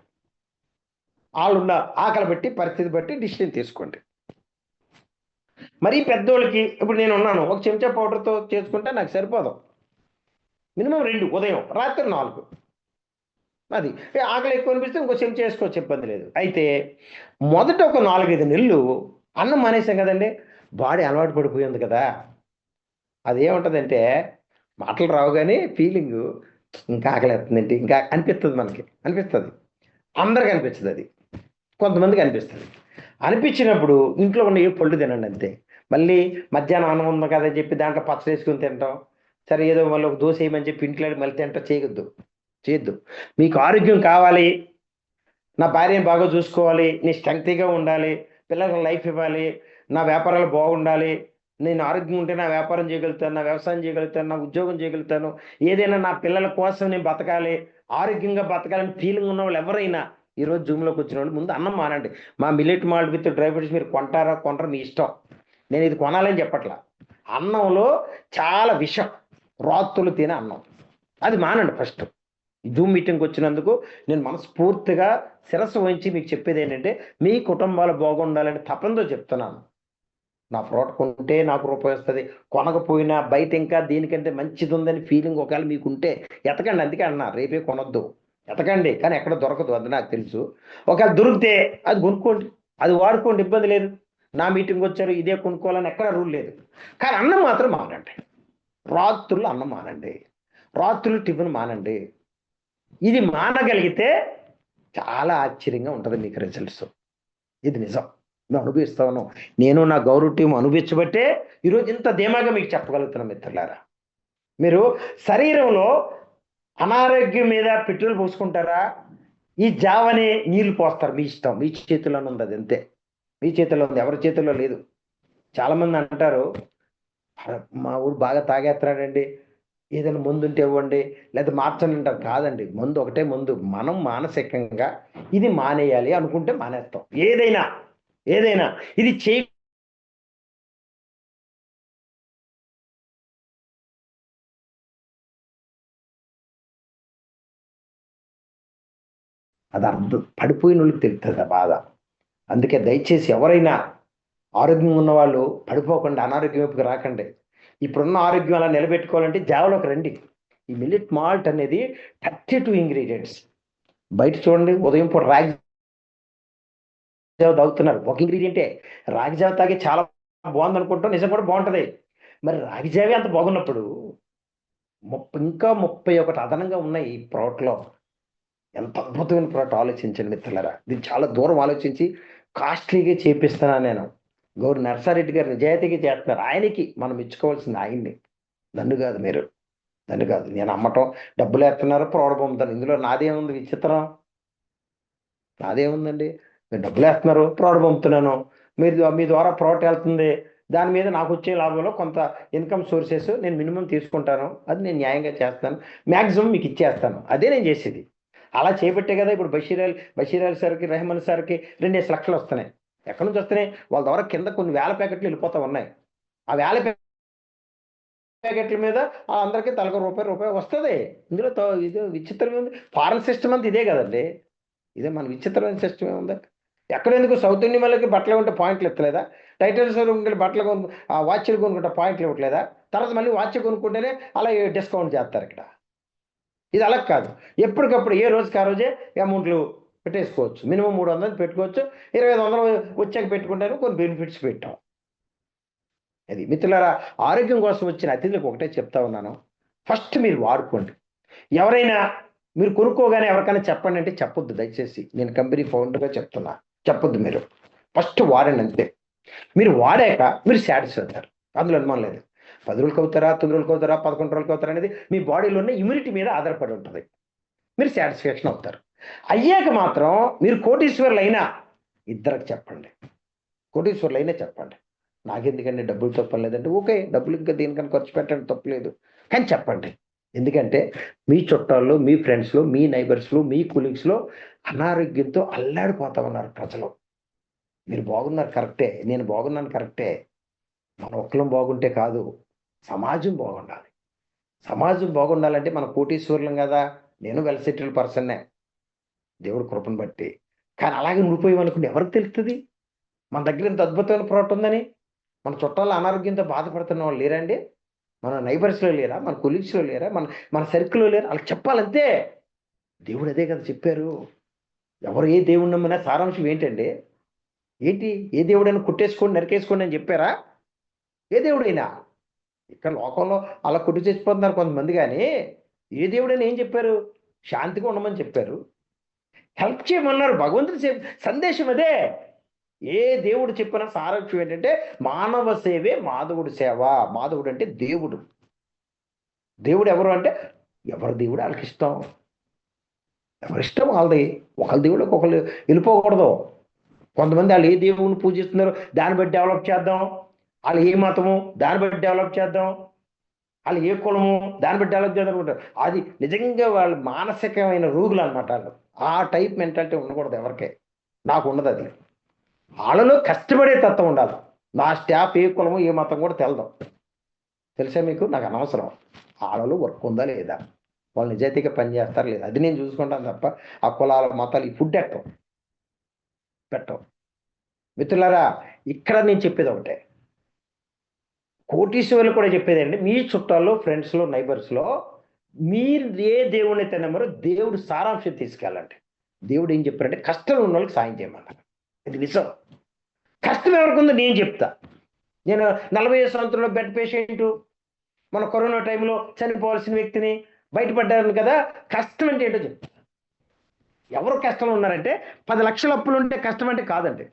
వాళ్ళున్న ఆకలి బట్టి, పరిస్థితి బట్టి డిసిషన్ తీసుకోండి. మరీ పెద్దోళ్ళకి, ఇప్పుడు నేను ఉన్నాను, ఒక చెంచా పౌడర్తో చేసుకుంటే నాకు సరిపోదు. మినిమం 2 ఉదయం, రాత్రి 4. అది ఆకలి ఎక్కువ అనిపిస్తే ఇంకో చెంచా చేసుకోవచ్చు, ఇబ్బంది లేదు. అయితే మొదట ఒక 4-5 నెలలు అన్నం మానేసాం కదండి, బాడీ అలవాటు పడిపోయింది కదా. అదేముంటుందంటే మాటలు రావు కానీ ఫీలింగు, ఇంకా ఆకలి వేస్తుందంటే ఇంకా అనిపిస్తుంది, మనకి అనిపిస్తుంది. అందరికి అనిపిస్తుంది అది, కొంతమందికి అనిపిస్తుంది. అనిపించినప్పుడు ఇంట్లో ఉన్న ఏ పళ్ళు తినండి అంతే. మళ్ళీ మధ్యాహ్నం అన్నం ఉంది కదా అని చెప్పి దాంట్లో పచ్చడి వేసుకుని తింటాం, సరే ఏదో మళ్ళీ ఒక దోశ వేయమని చెప్పి ఇంట్లో మళ్ళీ తింటాం, చేయొద్దు. మీకు ఆరోగ్యం కావాలి, నా భార్యను బాగా చూసుకోవాలి, నీ స్ట్రెంగ్త్గా ఉండాలి, పిల్లలకు లైఫ్ ఇవ్వాలి, నా వ్యాపారాలు బాగుండాలి, నేను ఆరోగ్యం ఉంటే నా వ్యాపారం చేయగలుగుతాను, నా వ్యవసాయం చేయగలుగుతాను, నా ఉద్యోగం చేయగలుగుతాను, ఏదైనా నా పిల్లల కోసం నేను బతకాలి, ఆరోగ్యంగా బతకాలని ఫీలింగ్ ఉన్న వాళ్ళు ఎవరైనా ఈరోజు జూమ్లోకి వచ్చిన వాళ్ళు ముందు అన్నం మానండి. మా millet malt with dry fruits మీరు కొంటారా కొనరా మీ ఇష్టం, నేను ఇది కొనాలని చెప్పట్లా. అన్నంలో చాలా విషం, రాత్రులు తినే అన్నం, అది మానండి ఫస్ట్. జూమ్ మీటింగ్కి వచ్చినందుకు నేను మనస్ఫూర్తిగా శిరస్సు వహించి మీకు చెప్పేది ఏంటంటే, మీ కుటుంబాలు బాగుండాలని తపంతో చెప్తున్నాను. నా ప్రోడక్ట్ కొంటే నాకు రూపాయి వస్తుంది, కొనకపోయినా బయట ఇంకా దీనికంటే మంచిది ఉందని ఫీలింగ్ ఒకవేళ మీకుంటే ఎతకండి. అందుకే అన్నా రేపే కొనొద్దు, ఎతకండి, కానీ ఎక్కడ దొరకదు, అది నాకు తెలుసు. ఒకవేళ దొరికితే అది కొనుక్కోండి, అది వాడుకోండి, ఇబ్బంది లేదు. నా మీటింగ్ వచ్చారు ఇదే కొనుక్కోవాలని ఎక్కడ రూల్ లేదు. కానీ అన్నం మాత్రం మానండి, రాత్రులు అన్నం మానండి, రాత్రులు టిఫిన్ మానండి. ఇది మానగలిగితే చాలా ఆశ్చర్యంగా ఉంటుంది మీకు రిజల్ట్స్. ఇది నిజం, మేము అనుభవిస్తా ఉన్నాం. నేను నా గౌరవ టీం అనుభవించబట్టే ఈరోజు ఇంత ధీమాగా మీకు చెప్పగలుగుతున్నాం మిత్రులారా. మీరు శరీరంలో అనారోగ్యం మీద పెట్రోల్ పోసుకుంటారా, ఈ జావని నీళ్లు పోస్తారు, మీ ఇష్టం, మీ చేతిలోనే ఉంది, అది అంతే, మీ చేతిలో ఉంది, ఎవరి చేతిలో లేదు. చాలామంది అంటారు మా ఊరు బాగా తాగేస్తున్నాడండి, ఏదైనా మందు ఉంటే ఇవ్వండి, లేదా మార్చండి అంటారు. కాదండి, మందు ఒకటే మందు. మనం మానసికంగా ఇది మానేయాలి అనుకుంటే మానేస్తాం, ఏదైనా ఇది చేయ అది అర్థం పడిపోయిన వాళ్ళకి తెలుస్తుంది ఆ బాధ. అందుకే దయచేసి ఎవరైనా ఆరోగ్యంగా ఉన్న వాళ్ళు పడిపోకుండా అనారోగ్యం వైపుకి రాకండి. ఇప్పుడున్న ఆరోగ్యం అలా నిలబెట్టుకోవాలంటే జావలోకి రండి. ఈ మిల్లెట్ మాల్ట్ అనేది 32 ఇంగ్రీడియంట్స్. బయట చూడండి, ఉదయం పూట రాగి జావ తాగుతున్నారు, ఒక ఇంగ్రీడియంటే. రాగి జావ తాగే చాలా బాగుంది అనుకుంటాం, నిజం కూడా బాగుంటది. మరి రాగి జావే అంత బాగున్నప్పుడు ఇంకా 31 అదనంగా ఉన్నాయి ఈ ప్రోడక్ట్లో. ఎంత అద్భుతమైన ప్రోడక్ట్ ఆలోచించండి మిత్రులారా. దీన్ని చాలా దూరం ఆలోచించి కాస్ట్లీగా చేపిస్తున్నాను నేను. నర్సారెడ్డి గారు నిజాయితీగా చేస్తున్నారు, ఆయనకి మనం మెచ్చుకోవాల్సింది ఆయన్ని, నన్ను కాదు మీరు. అని కాదు, నేను అమ్మటం, డబ్బులు వేస్తున్నారు, ప్రోడక్ట్ పొందుతాను, ఇందులో నాదేముంది విచిత్రం? నాదేముందండి? మీరు డబ్బులు వేస్తున్నారు, ప్రోడక్ట్ పంపుతున్నాను, మీరు మీ ద్వారా ప్రోడక్ట్ వెళ్తుంది, దాని మీద నాకు వచ్చే లాభంలో కొంత ఇన్కమ్ సోర్సెస్ నేను మినిమం తీసుకుంటాను, అది నేను న్యాయంగా చేస్తాను, మ్యాక్సిమం మీకు ఇచ్చేస్తాను, అదే నేను చేసేది. అలా చేపట్టే కదా ఇప్పుడు బషీర్ అలీ సార్కి, రెహమాన్ సార్కి 2 లక్షలు వస్తున్నాయి. ఎక్కడి నుంచి వస్తున్నాయి? వాళ్ళ ద్వారా కింద కొన్ని వేల ప్యాకెట్లు వెళ్ళిపోతా ఉన్నాయి. ఆ వేల ప్యాకెట్ల మీద అందరికీ తలకు రూపాయి వస్తుంది. ఇందులో ఇది విచిత్రం ఉంది. ఫారెన్ సిస్టమ్ అంతా ఇదే కదండి. ఇదే మన విచిత్రమైన సిస్టమ్ ఏముంది? ఎక్కడెందుకు సౌత్ ఇండియన్ వాళ్ళకి బట్టలు ఉంటే పాయింట్లు ఎత్తలేదా? టైటల్స్ బట్టలు వాచ్లు కొనుక్కుంటే పాయింట్లు ఇవ్వట్లేదా? తర్వాత మళ్ళీ వాచ్ కొనుక్కుంటేనే అలా డిస్కౌంట్ చేస్తారు ఇక్కడ. ఇది అలా కాదు, ఎప్పటికప్పుడు ఏ రోజుకి ఆ రోజే అమౌంట్లు పెట్టేసుకోవచ్చు. మినిమం 300 పెట్టుకోవచ్చు, 2500 వచ్చాక పెట్టుకుంటారు, కొన్ని బెనిఫిట్స్ పెట్టాం. అది మిత్రులారా, ఆరోగ్యం కోసం వచ్చిన అతిథులకు ఒకటే చెప్తా ఉన్నాను, ఫస్ట్ మీరు వాడుకోండి. ఎవరైనా మీరు కొనుక్కోగానే ఎవరికైనా చెప్పండి అంటే చెప్పొద్దు దయచేసి. నేను కంపెనీ ఫౌండర్గా చెప్తున్నా, చెప్పొద్దు. మీరు ఫస్ట్ వాడండి అంతే. మీరు వాడాక మీరు సాటిస్ఫై అవుతారు, అందులో అనుమానం లేదు. 10 రోజులకు అవుతారా, 9 రోజులకు అవుతారా, 11 రోజులకు అవుతారా అనేది మీ బాడీలో ఉన్న ఇమ్యూనిటీ మీద ఆధారపడి ఉంటుంది. మీరు సాటిస్ఫాక్షన్ అవుతారు. అయ్యాక మాత్రం మీరు కోటీశ్వర్లు అయినా ఇద్దరికి చెప్పండి, కోటీశ్వర్లు అయినా చెప్పండి. నాకెందుకంటే డబ్బులు తప్పలేదంటే ఓకే, డబ్బులు ఇంకా దేనికన్నా ఖర్చు పెట్టండి, తప్పలేదు, కానీ చెప్పండి. ఎందుకంటే మీ చుట్టాల్లో, మీ ఫ్రెండ్స్లో, మీ నైబర్స్లో, మీ కొలీగ్స్లో అనారోగ్యంతో అల్లాడిపోతా ఉన్నారు ప్రజలు. మీరు బాగున్నారు కరెక్టే, నేను బాగున్నాను కరెక్టే. మన ఒక్కలం బాగుంటే కాదు, సమాజం బాగుండాలి. సమాజం బాగుండాలంటే మన కోటీశ్వరులం కదా. నేను వెల్ సెటిల్డ్ పర్సన్నే దేవుడి కృపను బట్టి. కానీ అలాగే ఉండిపోయామనుకుంటే ఎవరికి తెలుస్తుంది మన దగ్గర ఇంత అద్భుతమైన ప్రోడక్ట్ ఉందని? మన చుట్టాలు అనారోగ్యంతో బాధపడుతున్న వాళ్ళు లేరండి? మన నైబర్స్లో లేరా? మన కొలీగ్స్లో లేరా? మన మన సర్కిల్లో లేరా? వాళ్ళకి చెప్పాలంతే. దేవుడు అదే కదా చెప్పారు. ఎవరు ఏ దేవుడు నమ్మినా సారాంశం ఏంటండి? ఏంటి? ఏ దేవుడైనా కుట్టేసుకోండి, నరికేసుకోండి అని చెప్పారా? ఏ దేవుడైనా? ఇక్కడ లోకంలో అలా కొట్టి చచ్చిపోతున్నారు కొంతమంది, కానీ ఏ దేవుడైనా ఏం చెప్పారు? శాంతిగా ఉండమని చెప్పారు, హెల్ప్ చేయమన్నారు. భగవంతుడి సందేశం అదే. ఏ దేవుడు చెప్పిన సారాంశం ఏంటంటే మానవ సేవే మాధవుడి సేవ. మాధవుడు అంటే దేవుడు. దేవుడు ఎవరు అంటే ఎవరి దేవుడు వాళ్ళకి ఇష్టం, ఎవరిష్టం వాళ్ళది. ఒకళ్ళ దేవుడికి ఒకళ్ళు వెళ్ళిపోకూడదు. కొంతమంది వాళ్ళు ఏ దేవుడిని పూజిస్తున్నారో దాన్ని బట్టి డెవలప్ చేద్దాం, వాళ్ళు ఏ మతము దాన్ని బట్టి డెవలప్ చేద్దాం, వాళ్ళు ఏ కులము దాన్ని బట్టి డెవలప్ చేద్దాం అనుకుంటారు. అది నిజంగా వాళ్ళు మానసికమైన రోగులు అనమాట. వాళ్ళు ఆ టైప్ మెంటాలిటీ ఉండకూడదు ఎవరికే. నాకు ఉండదు అది. వాళ్ళలో కష్టపడే తత్వం ఉండాలి. నా స్టాఫ్ ఏ కులము ఏ మతం కూడా తెలదాం, తెలుసా మీకు? నాకు అనవసరం. వాళ్ళలో వర్క్ ఉందా లేదా, వాళ్ళు నిజాయితీగా పనిచేస్తారా లేదా, అది నేను చూసుకుంటాను తప్ప ఆ కులాల మతాలు ఈ ఫుడ్ పెట్టవు. మిత్రులారా, ఇక్కడ నేను చెప్పేది ఒకటే, కోటీశ్వర్లు కూడా చెప్పేది అండి, మీ చుట్టాల్లో, ఫ్రెండ్స్లో, నైబర్స్లో మీరు ఏ దేవుడిని అయితే నమ్మరో దేవుడు సారాంశం తీసుకెళ్ళండి. దేవుడు ఏం చెప్పారంటే కష్టం ఉన్న వాళ్ళకి సాయం చేయమన్నారు. ఇది నిజం. కష్టం ఎవరికి ఉందో నేను చెప్తా. నేను 45 సంవత్సరంలో బెడ్ పేషెంట్, మన కరోనా టైంలో చనిపోవాల్సిన వ్యక్తిని బయటపడ్డాను కదా. కష్టం అంటే ఏంటో చెప్తా. ఎవరు కష్టంలో ఉన్నారంటే 10 లక్షల అప్పులు ఉంటే కష్టం అంటే కాదండి,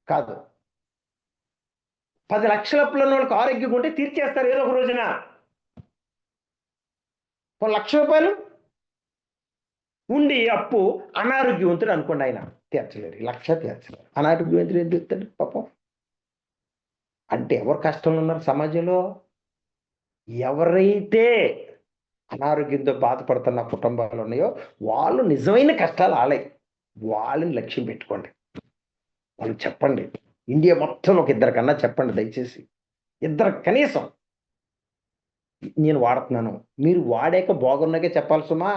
కాదు. 10 లక్షల అప్పులు ఉన్న వాళ్ళకి ఆరోగ్యం ఉంటే తీర్చేస్తారు ఏదో ఒక రోజున. 1,00,000 రూపాయలు ఉండి అప్పు అనారోగ్యవంతుడు అనుకోండి, ఆయన తీర్చలేరు, 1,00,000 తీర్చలేరు. అనారోగ్యవంతుడు ఏం తీర్తాడు పాపం? అంటే ఎవరు కష్టంలో ఉన్నారు సమాజంలో? ఎవరైతే అనారోగ్యంతో బాధపడుతున్న కుటుంబాలు ఉన్నాయో వాళ్ళు నిజమైన కష్టాలు ఆలే. వాళ్ళని లక్ష్యం పెట్టుకోండి, వాళ్ళకి చెప్పండి. ఇండియా మొత్తం ఒక 2 కన్నా చెప్పండి దయచేసి, 2 కనీసం. నేను వాడుతున్నాను, మీరు వాడాక బాగున్నాకే చెప్పాలి సుమా.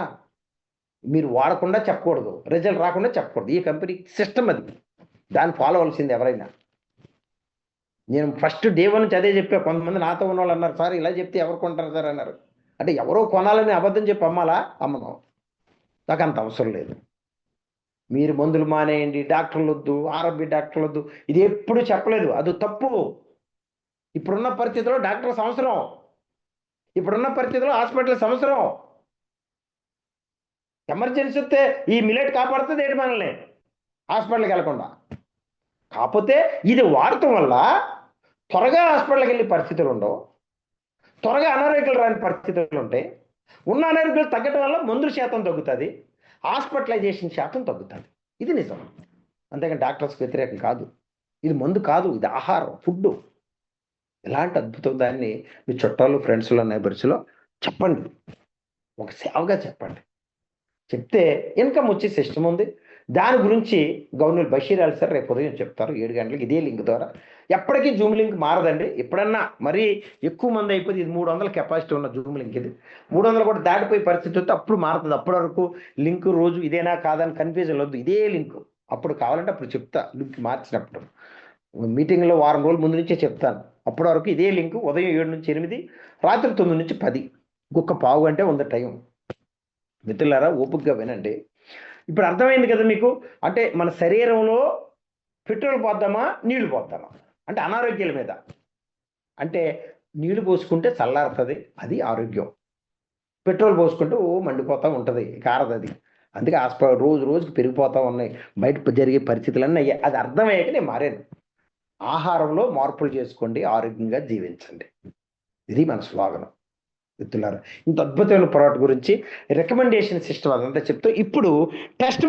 మీరు వాడకుండా చెప్పకూడదు, రిజల్ట్ రాకుండా చెప్పకూడదు. ఈ కంపెనీ సిస్టమ్ అది, దాన్ని ఫాలో అవ్వాల్సింది ఎవరైనా. నేను ఫస్ట్ డే 1 నుంచి అదే చెప్పా. కొంతమంది నాతో ఉన్న వాళ్ళు అన్నారు, సార్ ఇలా చెప్తే ఎవరు కొంటారు సార్ అన్నారు. అంటే ఎవరో కొనాలని అబద్ధం చెప్పి అమ్మాలా? అమ్మను. నాకు అంత అవసరం లేదు. మీరు మందులు మానేయండి, డాక్టర్లు వద్దు, ఆర్ఎంపీ డాక్టర్లు వద్దు, ఇది ఎప్పుడు చెప్పలేదు, అది తప్పు. ఇప్పుడున్న పరిస్థితిలో డాక్టర్ సంవత్సరం, ఇప్పుడున్న పరిస్థితిలో హాస్పిటల్ సంవత్సరం. ఎమర్జెన్సీ వస్తే ఈ మిలెట్ కాపాడుతుంది ఏంటి మనల్ని హాస్పిటల్కి వెళ్ళకుండా. కాకపోతే ఇది వాడటం వల్ల త్వరగా హాస్పిటల్కి వెళ్ళే పరిస్థితులు ఉండవు, త్వరగా అనారోగ్యాలు రాని పరిస్థితులు ఉంటాయి. ఉన్న అనారోగ్యాలు తగ్గడం వల్ల మందుల శాతం తగ్గుతుంది, హాస్పిటలైజేషన్ శాతం తగ్గుతుంది. ఇది నిజం. అంతేగాని డాక్టర్స్కి వ్యతిరేకం కాదు. ఇది మందు కాదు, ఇది ఆహారం, ఫుడ్డు. ఇలాంటి అద్భుతం దాన్ని మీ చుట్టాలు, ఫ్రెండ్స్లో, నైబర్స్లో చెప్పండి. ఒక సేవగా చెప్పండి. చెప్తే ఇన్కమ్ వచ్చే సిస్టమ్ ఉంది. దాని గురించి గవర్నర్ బషీర్ అలీ సార్ రేపు ఉదయం చెప్తారు 7 గంటలకు ఇదే లింక్ ద్వారా. ఎప్పటికీ జూమ్ లింక్ మారదండి. ఎప్పుడన్నా మరీ ఎక్కువ మంది అయిపోతే, ఇది 300 కెపాసిటీ ఉన్న జూమ్ లింక్, ఇది 300 కూడా దాటిపోయే పరిస్థితి వస్తే అప్పుడు మారుతుంది. అప్పటి వరకు లింక్ రోజు ఇదేనా కాదని కన్ఫ్యూజన్ వద్దు, ఇదే లింక్. అప్పుడు కావాలంటే అప్పుడు చెప్తా, లింక్ మార్చినప్పుడు మీటింగ్లో వారం రోజుల ముందు నుంచే చెప్తాను. అప్పటి వరకు ఇదే లింక్ ఉదయం 7 నుంచి 8, రాత్రి 9 నుంచి 10, ఇంకొక పావు గంటే ఉంది టైం. మిత్రులారా ఓపికగా వినండి. ఇప్పుడు అర్థమైంది కదా మీకు? అంటే మన శరీరంలో పెట్రోల్ పోద్దామా, నీళ్లు పోద్దామా అంటే అనారోగ్యాల మీద. అంటే నీళ్లు పోసుకుంటే చల్లారుతుంది, అది ఆరోగ్యం. పెట్రోల్ పోసుకుంటే మండిపోతూ ఉంటుంది, కారదు అది. అందుకే రోజు రోజుకి పెరిగిపోతూ ఉన్నాయి బయట జరిగే పరిస్థితులన్నీ అయ్యాయి. అది అర్థమయ్యాక నేను మారాను. ఆహారంలో మార్పులు చేసుకోండి, ఆరోగ్యంగా జీవించండి. ఇది మన స్లోగనం. మిత్రులారా, ఇంత అద్భుతమైన పోరాటం గురించి రికమెండేషన్ సిస్టమ్ అదంతా చెప్తూ ఇప్పుడు టెస్ట్